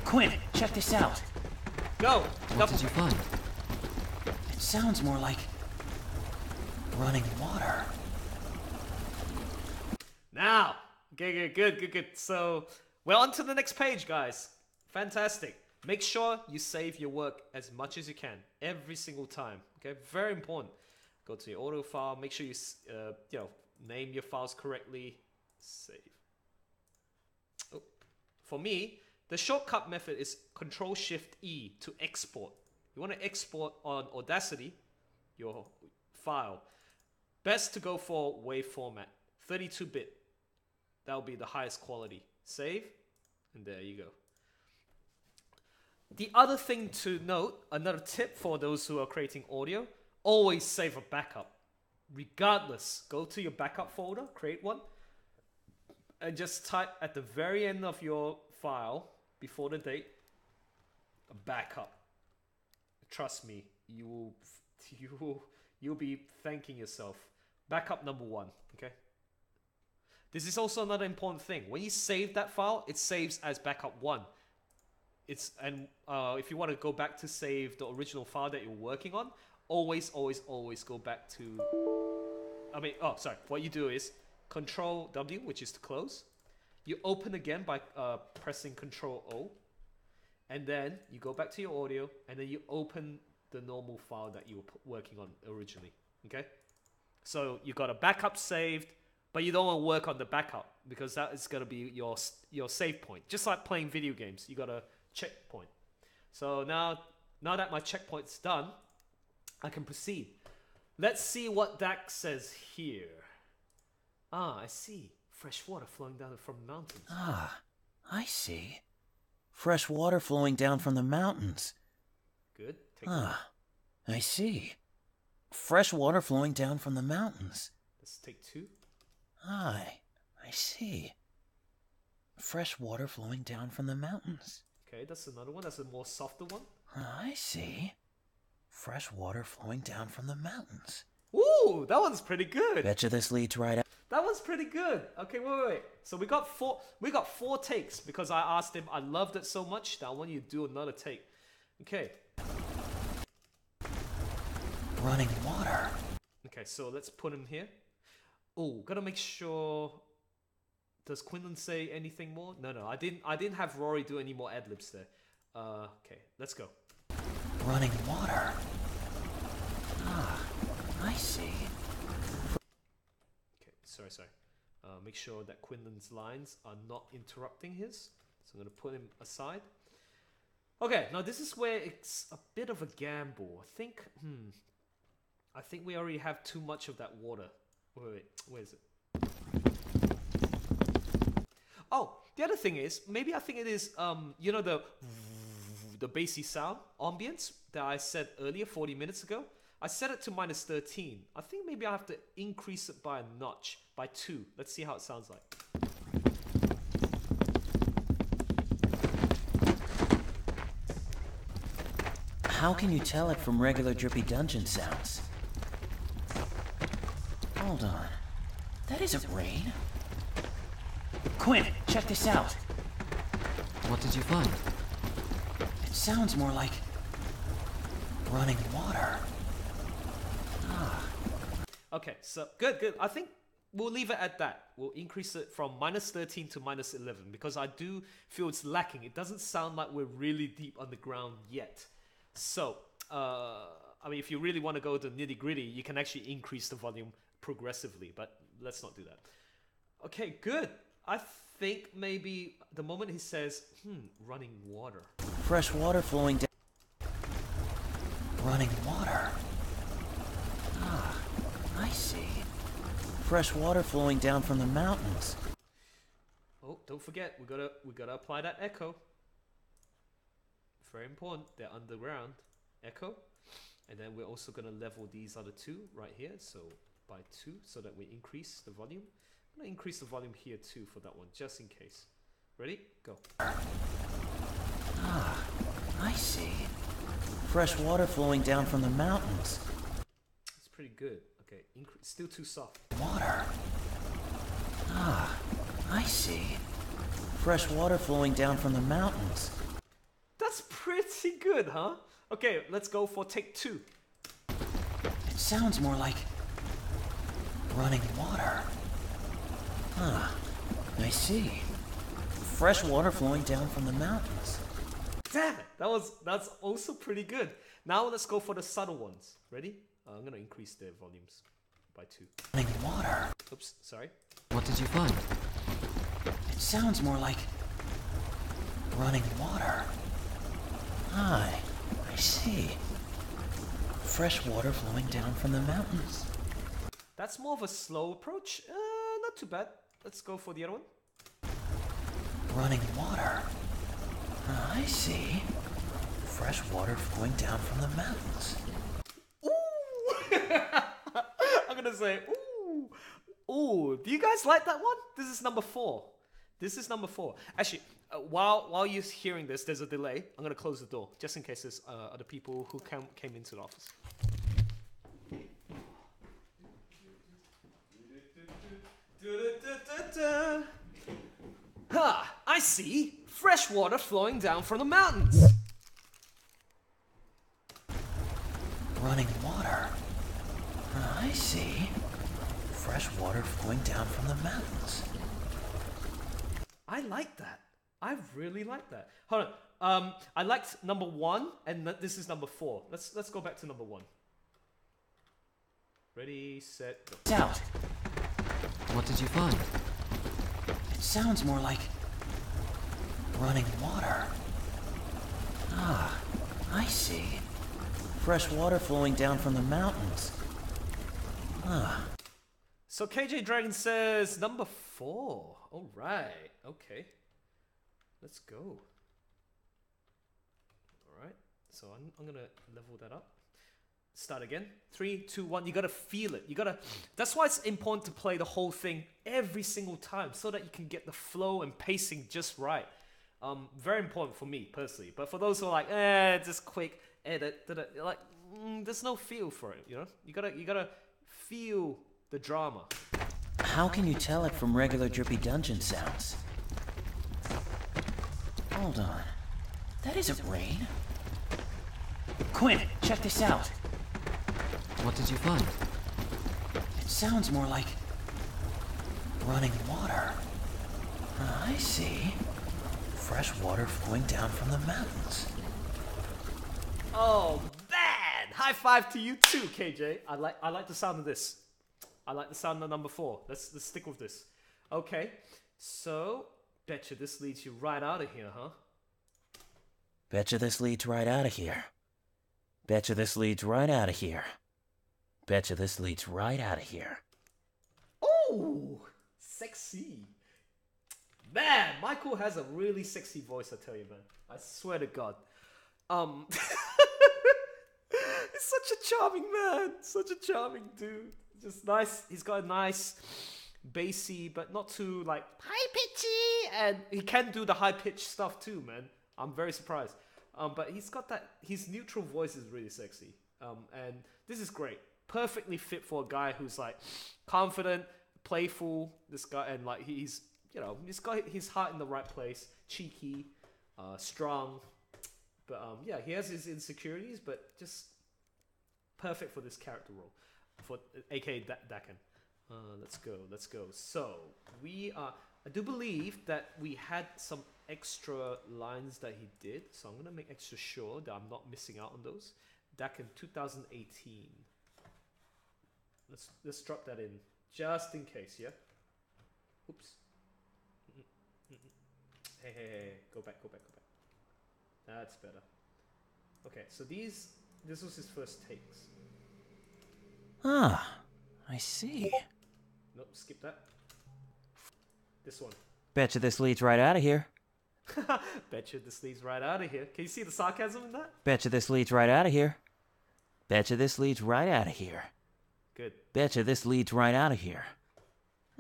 Quinn, check this out. Go! What did you find? It sounds more like running water. Now! Okay, good. So, we're on to the next page, guys. Fantastic. Make sure you save your work as much as you can, every single time. Okay, very important. Go to your audio file, make sure you, name your files correctly. Save. Oh. For me, the shortcut method is Control-Shift-E to export. You want to export on Audacity, your file. Best to go for WAV format, 32-bit. That'll be the highest quality. Save, and there you go. The other thing to note, another tip for those who are creating audio, always save a backup. Regardless, go to your backup folder, create one, and just type at the very end of your file, before the date, a backup. Trust me, you'll be thanking yourself. Backup number 1, okay? This is also another important thing. When you save that file, it saves as backup 1. If you want to go back to save the original file that you're working on, always go back to. What you do is Control W, which is to close. You open again by pressing Control O, and then you go back to your audio, and then you open the normal file that you were working on originally. Okay, so you got a backup saved, but you don't want to work on the backup because that is going to be your save point. Just like playing video games, you got a checkpoint. So now that my checkpoint's done, I can proceed. Let's see what Dak says here. Ah, I see. Fresh water flowing down from the mountains. Ah, I see. Fresh water flowing down from the mountains. Good. Take one. I see. Fresh water flowing down from the mountains. Let's take 2. I see. Fresh water flowing down from the mountains. Okay, that's another one. That's a more softer one. I see. Fresh water flowing down from the mountains. Ooh, that one's pretty good. Betcha this leads right out. That one's pretty good. Okay, wait. So we got 4 takes because I asked him. I loved it so much that I want you to do another take. Okay. Running water. Okay, so let's put him here. Oh, gotta make sure. Does Quinlan say anything more? No, I didn't have Rory do any more ad-libs there. Okay, let's go. Running water. Ah, I see. Okay, sorry. Make sure that Quinlan's lines are not interrupting his. So I'm gonna put him aside. Okay, now this is where it's a bit of a gamble. I think we already have too much of that water. Wait, where is it? Oh, the other thing is, maybe I think it is, you know the bassy sound, ambience, that I said earlier, 40 minutes ago? I set it to -13. I think maybe I have to increase it by a notch, by 2. Let's see how it sounds like. How can you tell it from regular drippy dungeon sounds? Hold on. That isn't rain. Quinn, check this out. What did you find? It sounds more like running water. Okay, so good. I think we'll leave it at that. We'll increase it from -13 to -11 because I do feel it's lacking. It doesn't sound like we're really deep underground yet. So, if you really want to go to nitty-gritty, you can actually increase the volume progressively, but let's not do that. Okay, good. I think maybe the moment he says, running water. Fresh water flowing down. Running water. Ah, I see. Fresh water flowing down from the mountains. Oh, don't forget, we gotta apply that echo. Very important. They're underground. Echo. And then we're also gonna level these other 2 right here. So by 2 so that we increase the volume. I'm gonna increase the volume here too for that one, just in case. Ready? Go. Ah, I see. Fresh water flowing down from the mountains. It's pretty good. Okay, still too soft. Water. Ah, I see. Fresh water flowing down from the mountains. That's pretty good, huh? Okay, let's go for take 2. It sounds more like running water. I see. Fresh water flowing down from the mountains. Damn it! That's also pretty good. Now let's go for the subtle ones. Ready? I'm gonna increase their volumes by 2. Running water. Oops, sorry. What did you find? It sounds more like running water. I see. Fresh water flowing down from the mountains. That's more of a slow approach. Not too bad. Let's go for the other one. Running water. I see. Fresh water flowing down from the mountains. Ooh! I'm gonna say, ooh! Ooh, do you guys like that one? This is number 4. This is number 4. Actually, while you're hearing this, there's a delay. I'm gonna close the door just in case there's other people who came into the office. Ha! I see fresh water flowing down from the mountains. Running water. I see. Fresh water flowing down from the mountains. I like that. I really like that. Hold on. I liked number 1, and this is number 4. Let's go back to number 1. Ready, set, go. It's out. What did you find? It sounds more like running water. Ah, I see. Fresh water flowing down from the mountains. Ah. So KJ Dragon says number 4. All right. Okay. Let's go. All right. So I'm gonna level that up. Start again. 3, 2, 1. You gotta feel it. That's why it's important to play the whole thing every single time, so that you can get the flow and pacing just right. Very important for me personally. But for those who are like, just quick edit, like, there's no feel for it. You know, you gotta feel the drama. How can you tell it from regular drippy dungeon sounds? Hold on. That isn't rain. Quinn, check this out. What did you find? It sounds more like running water. I see. Fresh water flowing down from the mountains. Oh man! High five to you too, KJ. I like the sound of this. I like the sound of number 4. Let's stick with this. Okay, so betcha this leads you right out of here, huh? Betcha this leads right out of here. Betcha this leads right out of here. Betcha this leads right out of here. Oh, sexy. Man, Michael has a really sexy voice, I tell you, man. I swear to God. He's such a charming man. Such a charming dude. Just nice. He's got a nice bassy, but not too like high pitchy. And he can do the high pitch stuff too, man. I'm very surprised. But he's got that. His neutral voice is really sexy. And this is great. Perfectly fit for a guy who's like confident, playful. This guy, and like he's got his heart in the right place. Cheeky, strong. But yeah, he has his insecurities, but just perfect for this character role. For aka Daken. Let's go. So we are. I do believe that we had some extra lines that he did, so I'm gonna make extra sure that I'm not missing out on those. Daken 2018. Let's drop that in just in case, yeah. Oops. Hey, go back. That's better. Okay, so this was his first takes. Ah, I see. Nope, skip that. This one. Betcha this leads right out of here. Betcha this leads right out of here. Can you see the sarcasm in that? Betcha this leads right out of here. Betcha this leads right out of here. Good. Betcha this leads right out of here.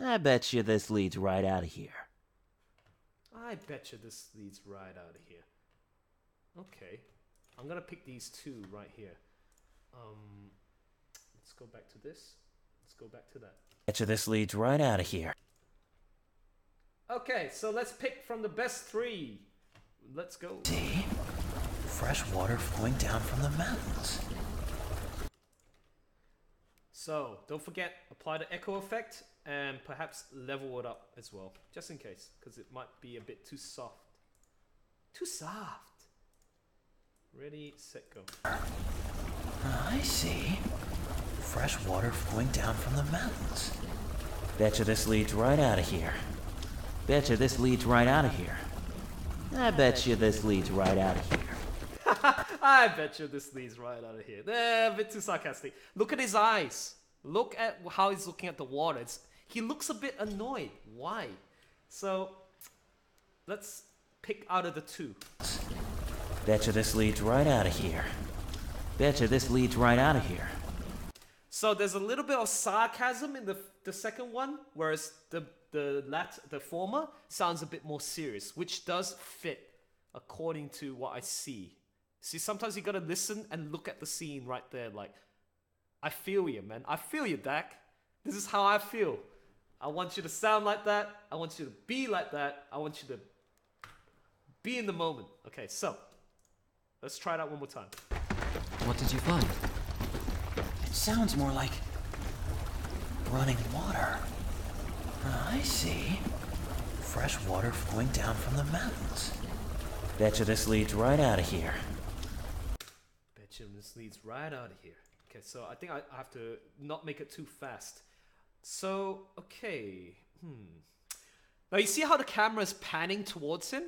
I betcha this leads right out of here. I betcha this leads right out of here. Okay. I'm gonna pick these two right here. Let's go back to this. Let's go back to that. Betcha this leads right out of here. Okay, so let's pick from the best 3. Let's go. See? Fresh water flowing down from the mountains. So, don't forget, apply the echo effect and perhaps level it up as well. Just in case, because it might be a bit too soft. Too soft. Ready, set, go. I see. Fresh water flowing down from the mountains. Betcha this leads right out of here. Betcha this leads right out of here. I betcha this leads right out of here. I bet you this leads right out of here. A bit too sarcastic. Look at his eyes. Look at how he's looking at the water. He looks a bit annoyed. Why? So, let's pick out of the 2. Betcha this leads right out of here. Betcha this leads right out of here. So there's a little bit of sarcasm in the second one, whereas the former sounds a bit more serious, which does fit according to what I see. See, sometimes you gotta listen and look at the scene right there. Like, I feel you, man. I feel you, Dak. This is how I feel. I want you to sound like that. I want you to be like that. I want you to be in the moment. Okay, so let's try it out one more time. What did you find? It sounds more like running water. I see. Fresh water flowing down from the mountains. Betcha this leads right out of here. Bet you this leads right out of here. Okay, so I think I have to not make it too fast. So, okay. Now you see how the camera is panning towards him?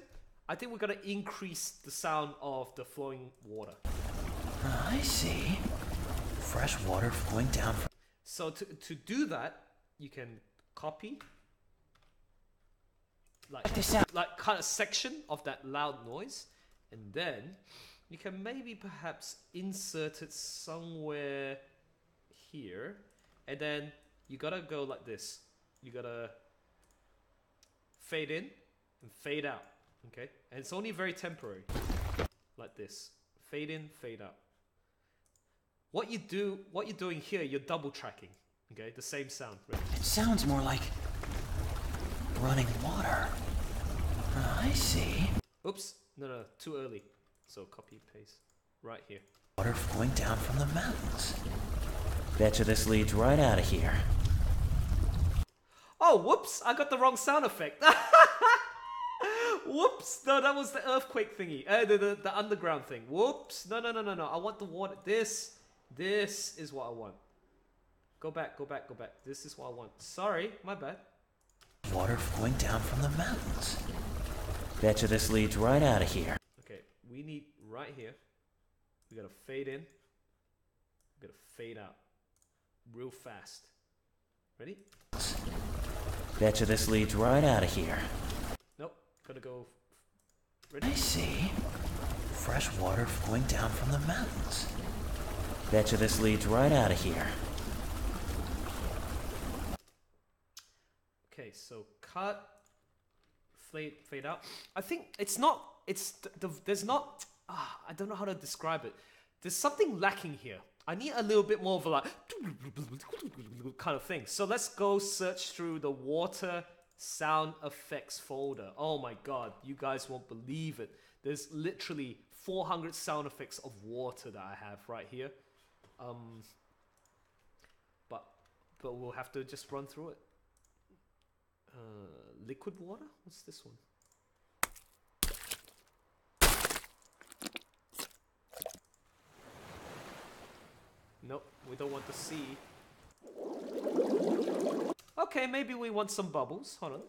I think we're gonna increase the sound of the flowing water. I see. Fresh water flowing down from... So to do that, you can copy, like cut a section of that loud noise, and then you can maybe perhaps insert it somewhere here, and then you gotta go like this. You gotta fade in and fade out, okay? And it's only very temporary, like this. Fade in, fade out. What you're doing here, you're double tracking, okay? The same sound. Ready? It sounds more like running water. I see. Oops, no, too early. So copy, paste, right here. Water flowing down from the mountains. Betcha this leads right out of here. Oh, whoops, I got the wrong sound effect. Whoops, no, that was the earthquake thingy. The underground thing. Whoops, no. I want the water. This is what I want. Go back. This is what I want. Sorry, my bad. Water flowing down from the mountains. Betcha this leads right out of here. Okay, we need right here. We gotta fade in. We gotta fade out. Real fast. Ready? Betcha this leads right out of here. Nope, gotta go. Ready? I see. Fresh water flowing down from the mountains. Betcha this leads right out of here. Okay, so cut, fade out. I think it's not. There's not. I don't know how to describe it. There's something lacking here. I need a little bit more of a like kind of thing. So let's go search through the water sound effects folder. Oh my god, you guys won't believe it. There's literally 400 sound effects of water that I have right here. But we'll have to just run through it. Liquid water? What's this one? Nope, we don't want to see. Okay, maybe we want some bubbles. Hold on.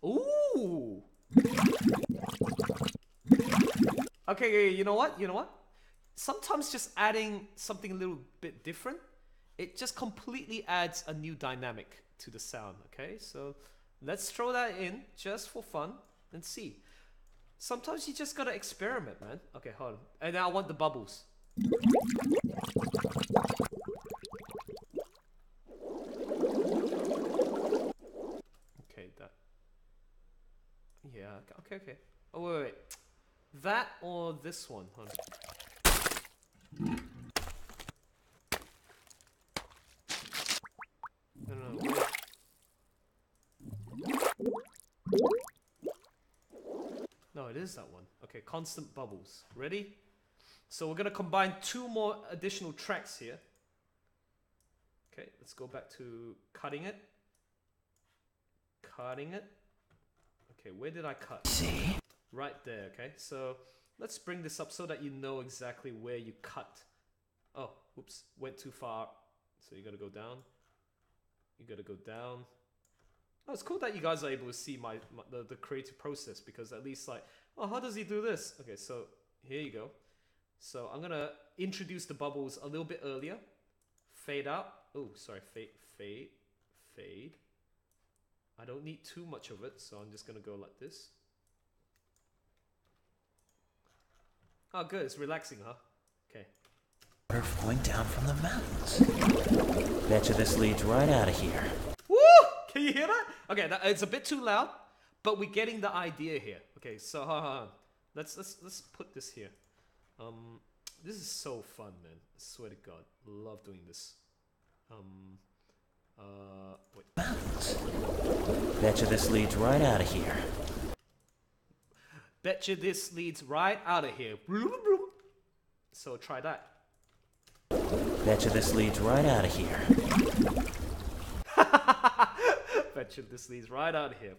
Ooh! Okay, you know what? Sometimes just adding something a little bit different, it just completely adds a new dynamic to the sound, okay? So let's throw that in just for fun and see. Sometimes you just gotta experiment, man. Okay, hold on. And now I want the bubbles. Okay, that. Yeah, okay. Oh, wait. That or this one? Hold on. No. No, it is that one. Okay, constant bubbles. Ready? So we're gonna combine two more additional tracks here. Okay, let's go back to cutting it. Okay, where did I cut? See? Right there, okay? So let's bring this up so that you know exactly where you cut. Oh, oops, went too far. So you gotta go down. Oh, it's cool that you guys are able to see the creative process, because at least like, oh, how does he do this? Okay, so here you go. So I'm gonna introduce the bubbles a little bit earlier. Fade out. Oh, sorry, fade. I don't need too much of it, so I'm just gonna go like this. Oh, good. It's relaxing, huh? Okay. Water flowing down from the mountains. Betcha this leads right out of here. Woo! Can you hear that? Okay, it's a bit too loud, but we're getting the idea here. Okay, so let's put this here. This is so fun, man. I swear to God, love doing this. Wait. Mountains. Betcha this leads right out of here. Betcha this leads right out of here. So try that. Betcha this leads right out of here. Betcha this leads right out of here.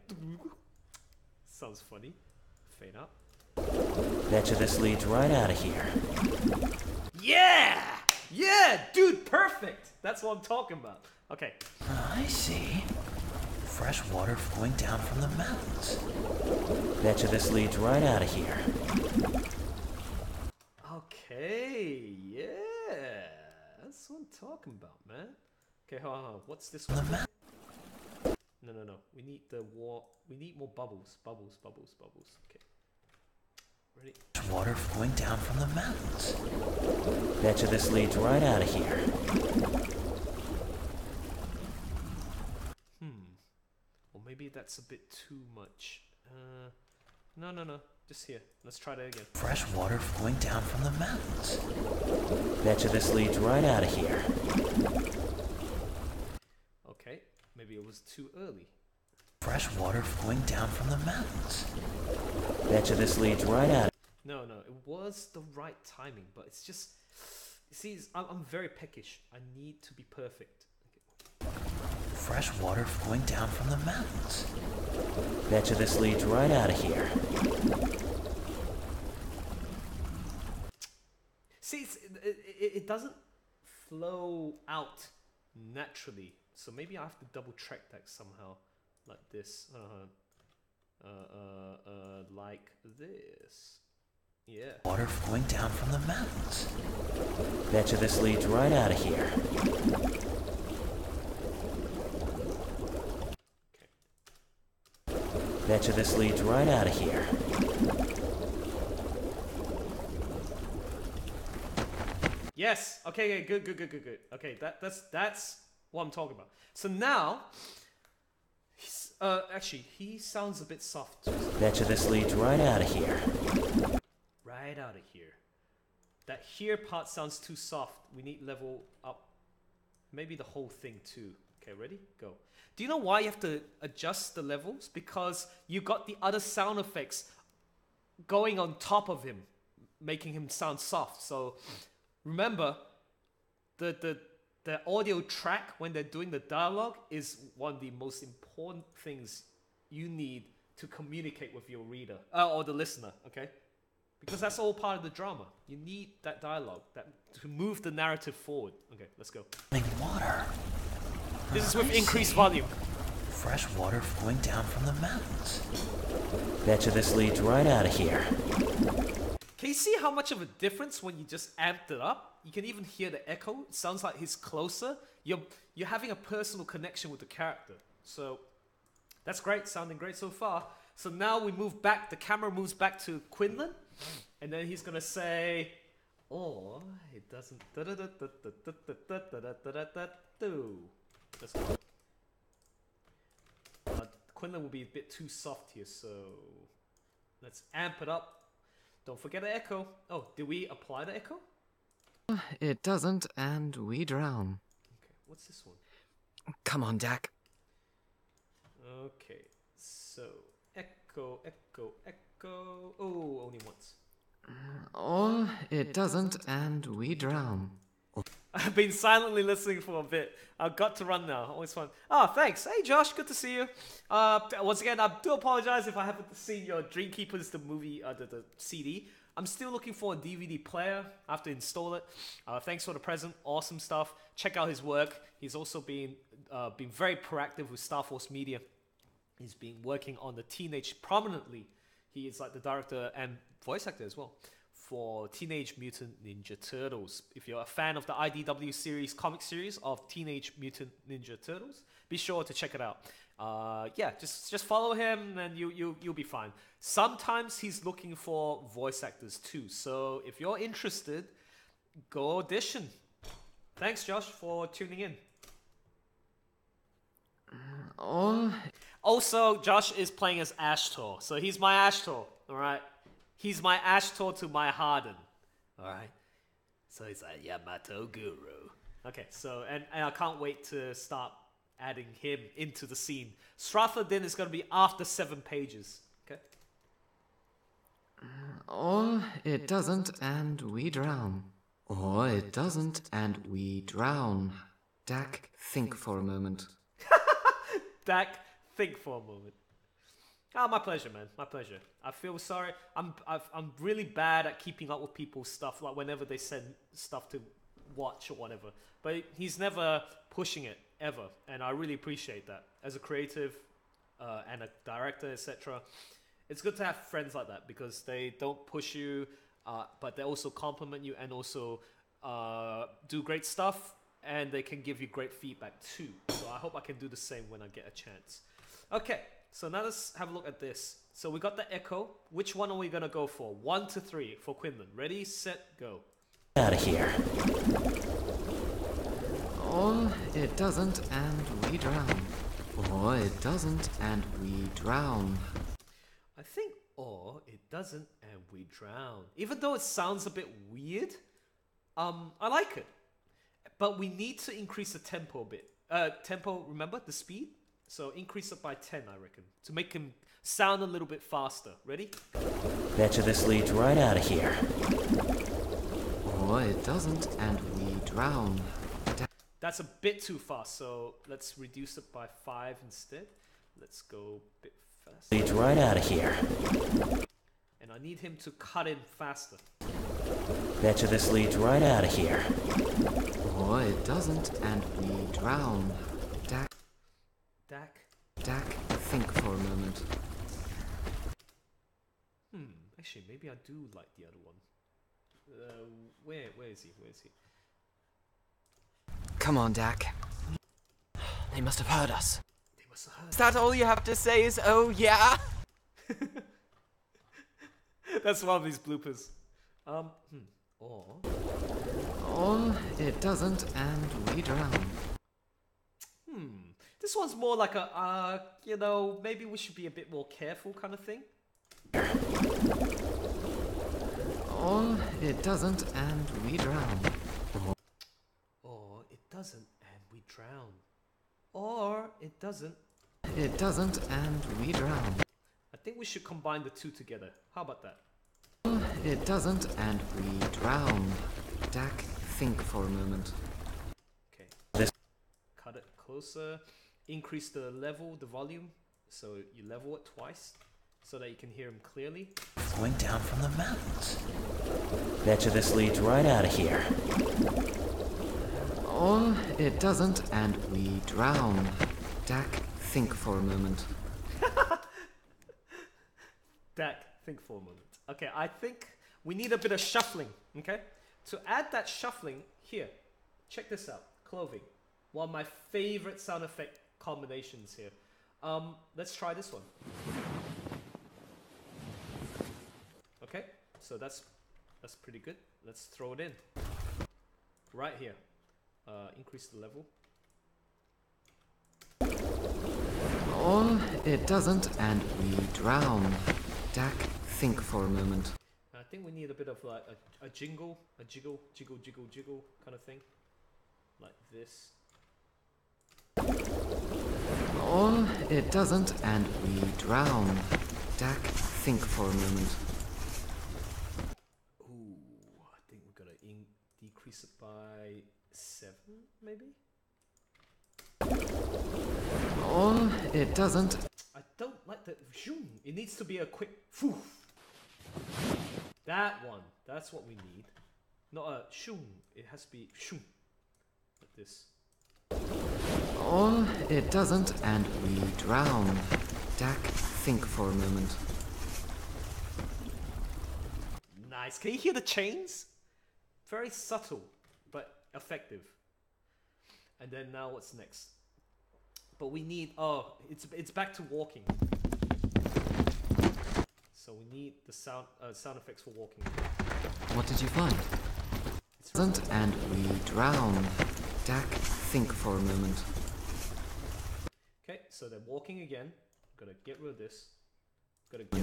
Sounds funny. Fade out. Betcha this leads right out of here. Yeah! Yeah, dude, perfect! That's what I'm talking about. Okay. I see. Fresh water flowing down from the mountains. Betcha this leads right out of here. Okay, yeah. That's what I'm talking about, man. Okay, hold on. What's this The one? ma- No. We need the we need more bubbles. Bubbles. Okay. Ready? Water flowing down from the mountains. Betcha this leads right out of here. Or maybe that's a bit too much. No. Just here. Let's try that again. Fresh water flowing down from the mountains. Betcha this leads right out of here. Okay. Maybe it was too early. Fresh water flowing down from the mountains. Betcha this leads right out. No. It was the right timing, but it's just... You see, I'm very peckish. I need to be perfect. Okay. Fresh water flowing down from the mountains. Betcha this leads right out of here. See, it doesn't flow out naturally. So maybe I have to double track that somehow. Like this. Like this. Yeah. Water flowing down from the mountains. Betcha this leads right out of here. Betcha this leads right out of here. Yes. Okay. Good. Okay. That's what I'm talking about. So now, actually, he sounds a bit soft. Betcha this leads right out of here. Right out of here. That here part sounds too soft. We need level up. Maybe the whole thing too. Okay, ready? Go. Do you know why you have to adjust the levels? Because you got the other sound effects going on top of him, making him sound soft. So remember, the audio track when they're doing the dialogue is one of the most important things you need to communicate with your reader or the listener. Okay. Because that's all part of the drama. You need that dialogue to move the narrative forward. Okay, let's go. Water. This is with increased volume. Fresh water flowing down from the mountains. Betcha this leads right out of here. Can you see how much of a difference when you just amped it up? You can even hear the echo. It sounds like he's closer. You're having a personal connection with the character. So that's great. Sounding great so far. So now we move back. The camera moves back to Quinlan. And then he's going to say, or it doesn't. Let's go. Quinlan will be a bit too soft here, so let's amp it up. Don't forget the echo. Oh, did we apply the echo? It doesn't, and we drown. Okay, what's this one? Come on, Dak. Okay, so echo. Oh, only once. Or it doesn't, and we drown. I've been silently listening for a bit. I've got to run now. Always fun. Oh, thanks. Hey, Josh. Good to see you. Once again, I do apologize if I haven't seen your Dream Keepers, the movie, the CD. I'm still looking for a DVD player. I have to install it. Thanks for the present. Awesome stuff. Check out his work. He's also been very proactive with Star Force Media. He's been working on the Teenage prominently. He is like the director and voice actor as well for Teenage Mutant Ninja Turtles. If you're a fan of the IDW series, comic series of Teenage Mutant Ninja Turtles, be sure to check it out. Yeah, just follow him and you'll be fine. Sometimes he's looking for voice actors too, so if you're interested, go audition. Thanks, Josh, for tuning in. Also, Josh is playing as Ashtor, so he's my Ashtor, alright? He's my Ashtor to my Harden, alright? So he's like Yamato Guru. Okay, so, and I can't wait to start adding him into the scene. Stratha Din is going to be after 7 pages, okay? Or it doesn't and we drown. Or it doesn't and we drown. Dak, think for a moment. Dak, think for a moment. Oh, my pleasure, man. My pleasure. I feel sorry. I'm really bad at keeping up with people's stuff, like whenever they send stuff to watch or whatever. But he's never pushing it, ever. And I really appreciate that. As a creative and a director, etc., it's good to have friends like that because they don't push you, but they also compliment you and also do great stuff, and they can give you great feedback too. So I hope I can do the same when I get a chance. Okay, so now let's have a look at this. So we got the echo. Which one are we gonna go for? 1 to 3 for Quinlan. Ready, set, go. Out of here. Or it doesn't and we drown. Or it doesn't and we drown. I think, or it doesn't and we drown. Even though it sounds a bit weird, I like it. But we need to increase the tempo a bit. Tempo, remember the speed? So increase it by 10, I reckon, to make him sound a little bit faster. Ready? Betcha this leads right out of here. Or it doesn't and we drown. That's a bit too fast, so let's reduce it by 5 instead. Let's go a bit faster. Leads right out of here. And I need him to cut in faster. Betcha this leads right out of here. Or it doesn't and we drown. Dak, think for a moment. Actually, maybe I do like the other one. Where is he? Where is he? Come on, Dak. They must have heard us. They must have heard. Is that all you have to say is, oh yeah? That's one of these bloopers. Or it doesn't and we drown. this one's more like a, maybe we should be a bit more careful kind of thing. Or it doesn't and we drown. Or it doesn't and we drown. Or it doesn't. It doesn't and we drown. I think we should combine the two together. How about that? It doesn't and we drown. Dak, think for a moment. Okay. Cut it closer. Increase the level, the volume. So you level it twice so that you can hear him clearly. Going down from the mountains. Betcha this leads right out of here. Or it doesn't and we drown. Dak, think for a moment. Dak, think for a moment. Okay, I think we need a bit of shuffling, okay? To add that shuffling, here, check this out. Clothing. One of my favorite sound effect combinations here. Let's try this one. Okay, so that's pretty good. Let's throw it in. Right here. Increase the level. Or it doesn't and we drown. Dak, think for a moment. I think we need a bit of like a jingle, a jiggle kind of thing. Like this. Or it doesn't and we drown. Dak, think for a moment. Ooh, I think we're gonna decrease it by 7, maybe? Or it doesn't. I don't like the zoom. It needs to be a quick foof. That one. That's what we need. Not a shoom. It has to be shoom. Like this. Or it doesn't and we drown. Dak, think for a moment. Nice. Can you hear the chains? Very subtle, but effective. And then now what's next? But we need, oh, it's back to walking. So we need the sound effects for walking. What did you find? Doesn't and we drown. Dak, think for a moment. Okay, so they're walking again. Gotta get rid of this. Gotta get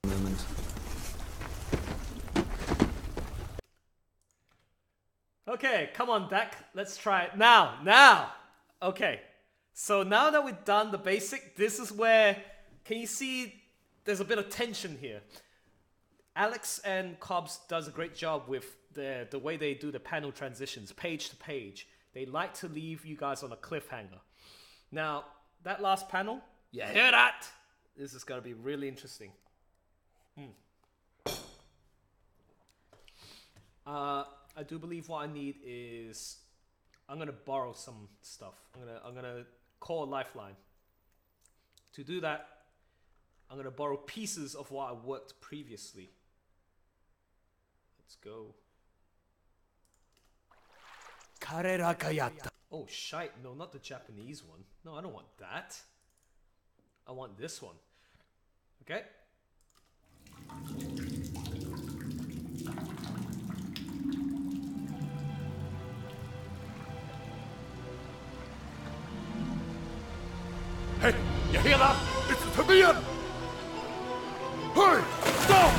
Moment. Okay, come on, Dak. Let's try it now. Now. Okay. So now that we've done the basic, this is where, can you see there's a bit of tension here. Alex and Cobbs does a great job with the way they do the panel transitions, page to page. They like to leave you guys on a cliffhanger. Now, that last panel, you hear that? This is going to be really interesting. I do believe what I need is, I'm going to borrow some stuff. I'm gonna call a lifeline. To do that, I'm going to borrow pieces of what I worked previously. Let's go. Oh, shite. No, not the Japanese one. No, I don't want that. I want this one. Okay. Hey, you hear that? It's a Tabian! Hey, stop!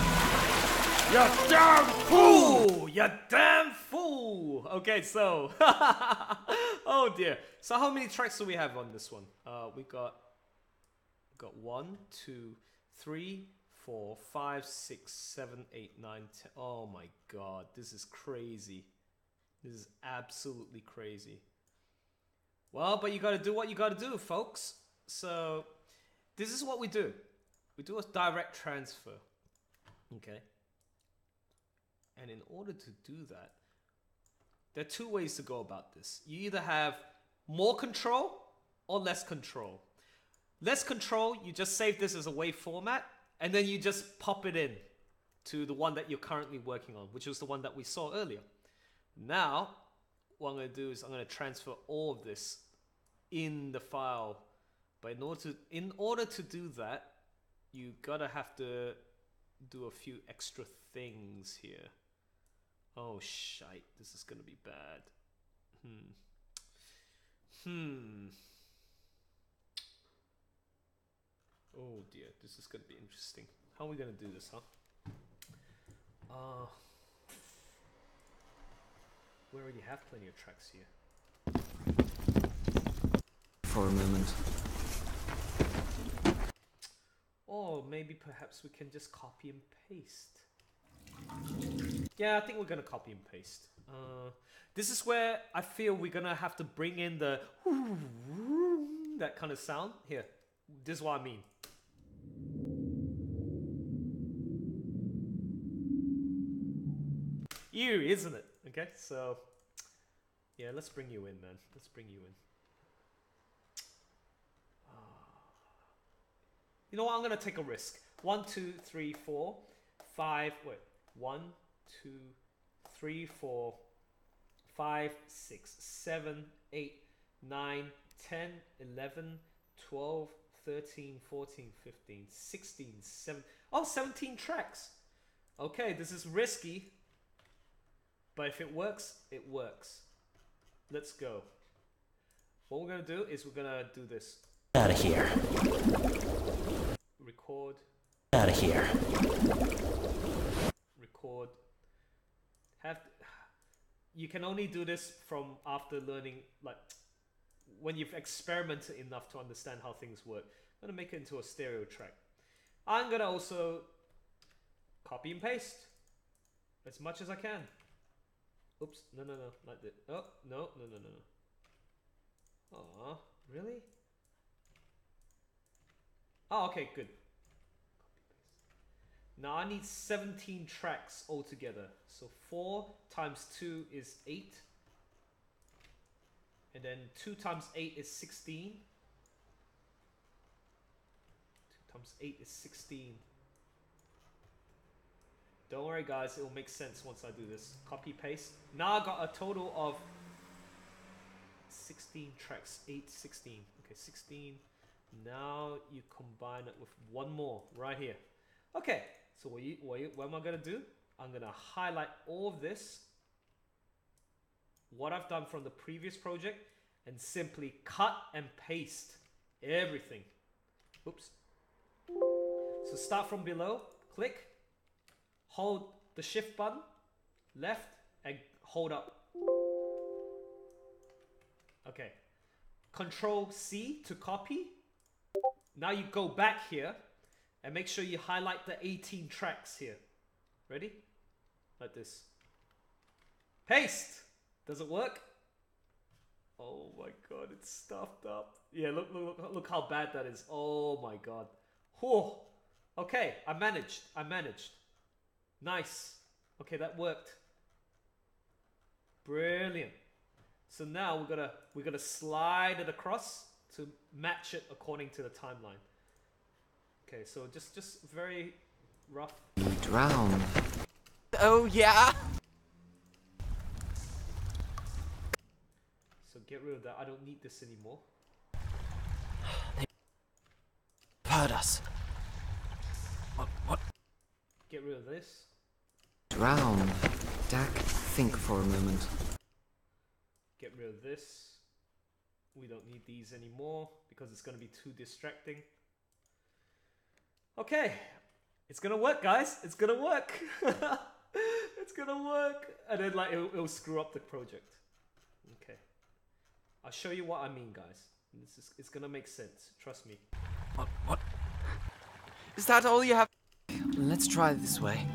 You damn fool! Ooh, you damn fool! Okay, so... oh dear. So how many tracks do we have on this one? We got 1, 2, 3, 4, 5, 6, 7, 8, 9, 10. Oh my god, this is crazy. This is absolutely crazy. Well, but you gotta do what you gotta do, folks. So, this is what we do. We do a direct transfer. Okay? And in order to do that, there are two ways to go about this. You either have more control or less control. Less control, you just save this as a WAV format, and then you just pop it in to the one that you're currently working on, which was the one that we saw earlier. Now, what I'm going to do is I'm going to transfer all of this in the file. But in order to do that, you have to do a few extra things here. Oh shite, this is gonna be bad. Oh dear, this is gonna be interesting. How are we gonna do this, huh? We already have plenty of tracks here. For a moment. Or maybe perhaps we can just copy and paste. Yeah, I think we're gonna copy and paste. This is where I feel we're gonna have to bring in the that kind of sound. Here, this is what I mean. Eerie, isn't it? Okay, so yeah, let's bring you in, man. Let's bring you in. You know what? I'm gonna take a risk. 1, 2, 3, 4, 5. Wait. 1, 2, 3, 4, 5, 6, 7, 8, 9, 10, 11, 12, 13, 14, 15, 16, 17. Oh, 17 tracks. Okay, this is risky. But if it works, it works. Let's go. What we're gonna do is we're gonna do this. Out of here. Record. Out of here. Record. You can only do this from after learning, like when you've experimented enough to understand how things work. I'm gonna make it into a stereo track. I'm gonna also copy and paste as much as I can. Oops, no, like that. Oh, no. Aw, really? Oh, okay, good. Now I need 17 tracks altogether. So 4 times 2 is 8. And then 2 times 8 is 16. 2 times 8 is 16. Don't worry guys, it will make sense once I do this. Copy, paste. Now I got a total of 16 tracks. 8, 16. Okay, 16. Now you combine it with one more right here. Okay, so what am I gonna do? I'm gonna highlight all of this, what I've done from the previous project, and simply cut and paste everything. Oops. So start from below, click, hold the shift button, left, and hold up. Okay. Control C to copy. Now you go back here and make sure you highlight the 18 tracks here. Ready? Like this. Paste! Does it work? Oh my god, it's stuffed up. Yeah, look how bad that is. Oh my god. Whew. Okay, I managed. Nice. Okay, that worked. Brilliant. So now we're gonna slide it across to match it according to the timeline. Okay, so just very rough. Drown. Oh, yeah? So get rid of that. I don't need this anymore. They've heard us. What? Get rid of this. Drown. Dak, think for a moment. Get rid of this. We don't need these anymore because it's going to be too distracting. Okay. It's going to work, guys. It's going to work. It's going to work. And then like it'll screw up the project. Okay. I'll show you what I mean, guys. It's going to make sense. Trust me. What? Is that all you have? Let's try it this way.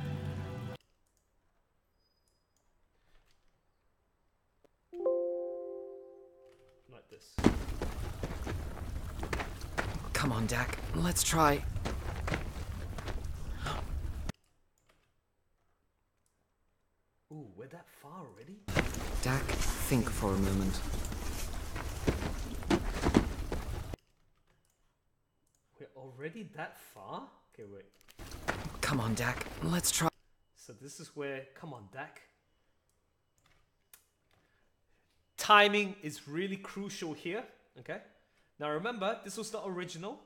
Like this. Come on, Dak. Let's try. Ooh, we're that far already? Dak, think for a moment. We're already that far? Okay, wait. Come on, Dak. Let's try. So this is where, come on, Dak. Timing is really crucial here, okay? Now remember, this was the original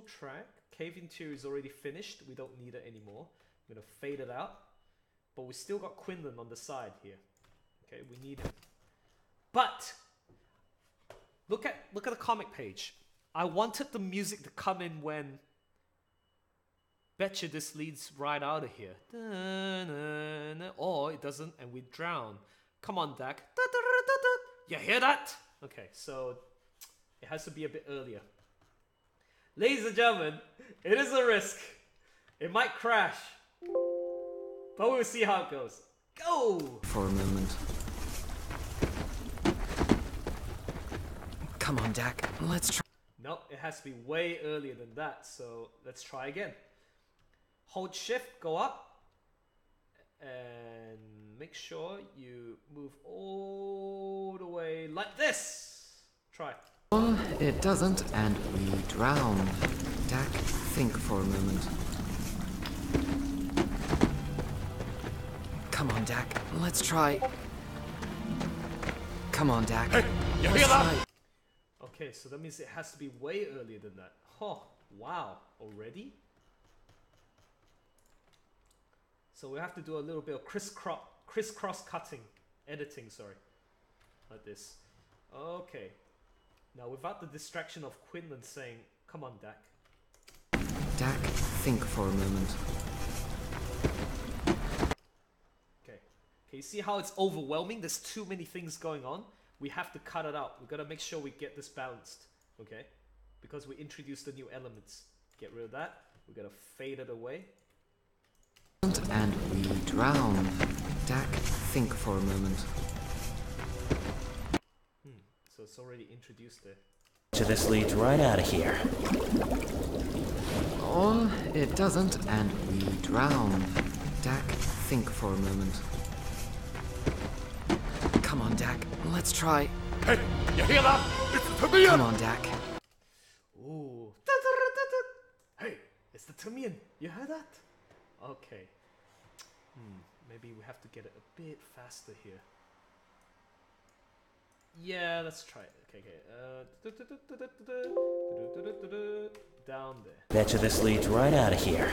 track. Cave Interior is already finished. We don't need it anymore. I'm gonna fade it out. But we still got Quinlan on the side here. Okay, we need him. But look at the comic page. I wanted the music to come in when betcha this leads right out of here. Or it doesn't and we drown. Come on, Dak. You hear that? Okay, so it has to be a bit earlier. Ladies and gentlemen, it is a risk. It might crash. But we'll see how it goes. Go! For a moment. Come on, Dak. Let's try. Nope, it has to be way earlier than that. So let's try again. Hold shift, go up. And make sure you move all the way like this. Try. Oh, it doesn't, and we drown. Dak, think for a moment. Come on, Dak. Let's try. Come on, Dak. Hey, you Let's hear that? try. Okay, so that means it has to be way earlier than that. Oh, wow. Already? So we have to do a little bit of crisscross cutting. Editing, sorry. Like this. Okay. Now without the distraction of Quinlan saying, come on, Dak. Dak, think for a moment. Okay. Can you see how it's overwhelming? There's too many things going on. We have to cut it out. We've got to make sure we get this balanced. Okay? Because we introduced the new elements. Get rid of that. We've got to fade it away. And we drown. Dak, think for a moment. So it's already introduced there. So this leads right out of here. Oh, it doesn't, and we drown. Dak, think for a moment. Come on, Dak. Let's try. Hey, you hear that? It's to me. Come on, Dak. Ooh. Hey, You heard that? Okay. Maybe we have to get it a bit faster here. Yeah, let's try it. Okay. Down there. Betcha this leads right out of here.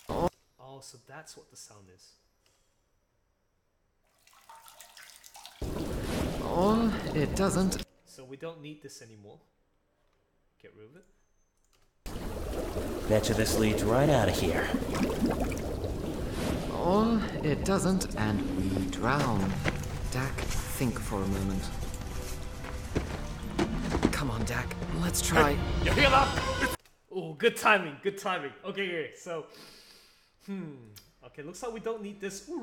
Oh, so that's what the sound is. Or it doesn't. So we don't need this anymore. Get rid of it. Betcha this leads right out of here. Or it doesn't, and we drown. Dak, think for a moment. Come on, Dak, let's try. You hear that? Oh, good timing, good timing. Okay, so... Okay, looks like we don't need this. We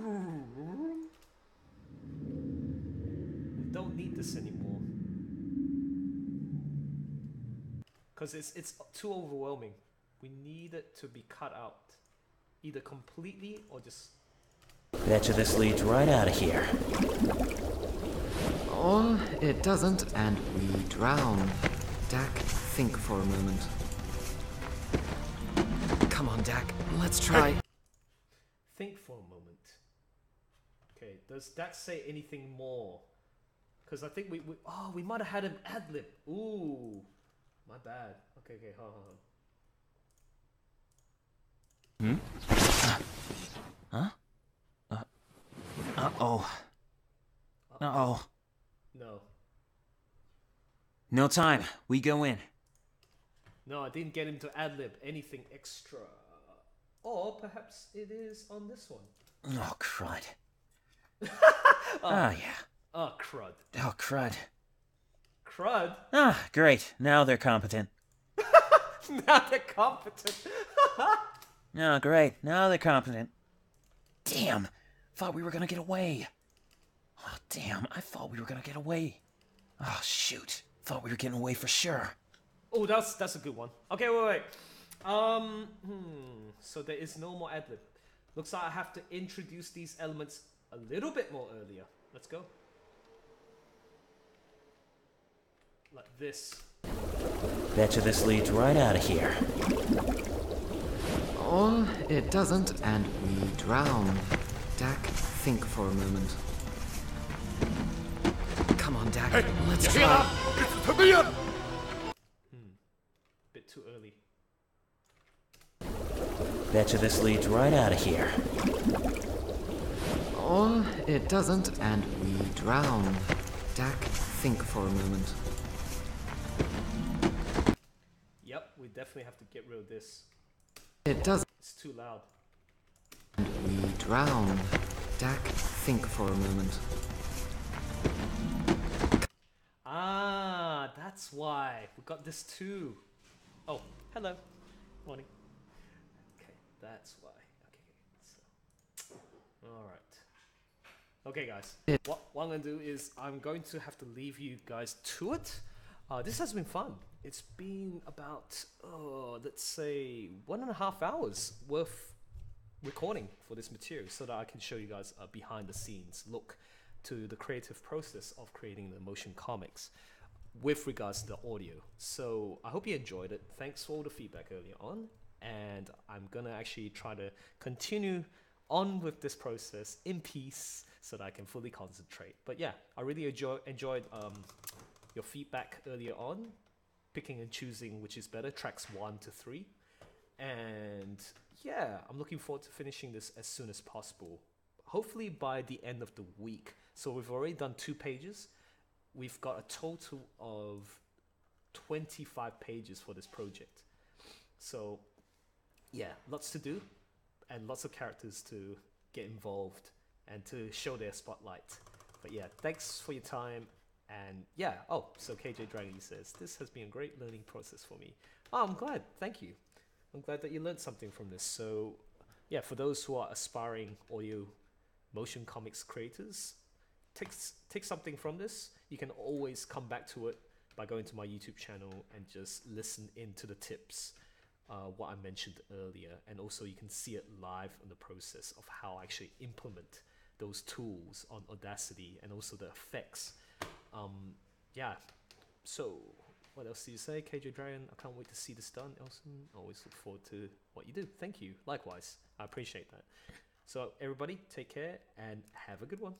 don't need this anymore. Because it's too overwhelming. We need it to be cut out. Either completely or just... Betcha this leads right out of here. Or it doesn't, and we drown. Dak, think for a moment. Come on, Dak, let's try. Think for a moment. Okay, does that say anything more? Because I think we might have had him ad-lib. Ooh, my bad. Okay, hold on. Huh? Uh-oh. Uh-oh. No. No time. We go in. No, I didn't get him to ad-lib anything extra. Or perhaps it is on this one. Oh, crud. Yeah. Oh, crud. Oh, crud. Crud? Ah, great. Now they're competent. Now they're competent. Oh, great. Now they're competent. Damn. Thought we were gonna get away. Oh, damn. I thought we were gonna get away. Oh, shoot. Thought we were getting away for sure. Oh, that's a good one. Okay, wait. So there is no more adlib. Looks like I have to introduce these elements a little bit more earlier. Let's go. Like this. Betcha this leads right out of here. Or it doesn't, and we drown. Dak, think for a moment. Come on, Dak, Hey, let's you hear try. that? It's to me. Bit too early. Betcha this leads right out of here. Or it doesn't, and we drown. Dak, think for a moment. Yep, we definitely have to get rid of this. It doesn't, It's too loud. and we drown. Dak, think for a moment. Ah, that's why. We got this too. Oh, hello. Morning. Okay, that's why. Okay, so. Alright. Okay, guys. What I'm going to do is I'm going to have to leave you guys to it. This has been fun. It's been about, let's say, 1.5 hours worth recording for this material so that I can show you guys a behind the scenes look to the creative process of creating the motion comics with regards to the audio. So I hope you enjoyed it. Thanks for all the feedback earlier on. And I'm going to actually try to continue on with this process in peace so that I can fully concentrate. But yeah, I really enjoyed your feedback earlier on, picking and choosing which is better, tracks 1 to 3. And yeah, I'm looking forward to finishing this as soon as possible. Hopefully by the end of the week. So we've already done 2 pages. We've got a total of 25 pages for this project. So yeah, lots to do and lots of characters to get involved and to show their spotlight. But yeah, thanks for your time. And yeah, so KJ Dragon says, this has been a great learning process for me. Oh, I'm glad. Thank you. I'm glad that you learned something from this. So yeah, for those who are aspiring audio motion comics creators, take something from this. You can always come back to it by going to my YouTube channel and just listen into the tips, what I mentioned earlier. And also you can see it live in the process of how I actually implement those tools on Audacity and also the effects. Yeah, so what else do you say? KJ Dragon, I can't wait to see this done. Elson, always look forward to what you do. Thank you. Likewise. I appreciate that. So everybody, take care and have a good one.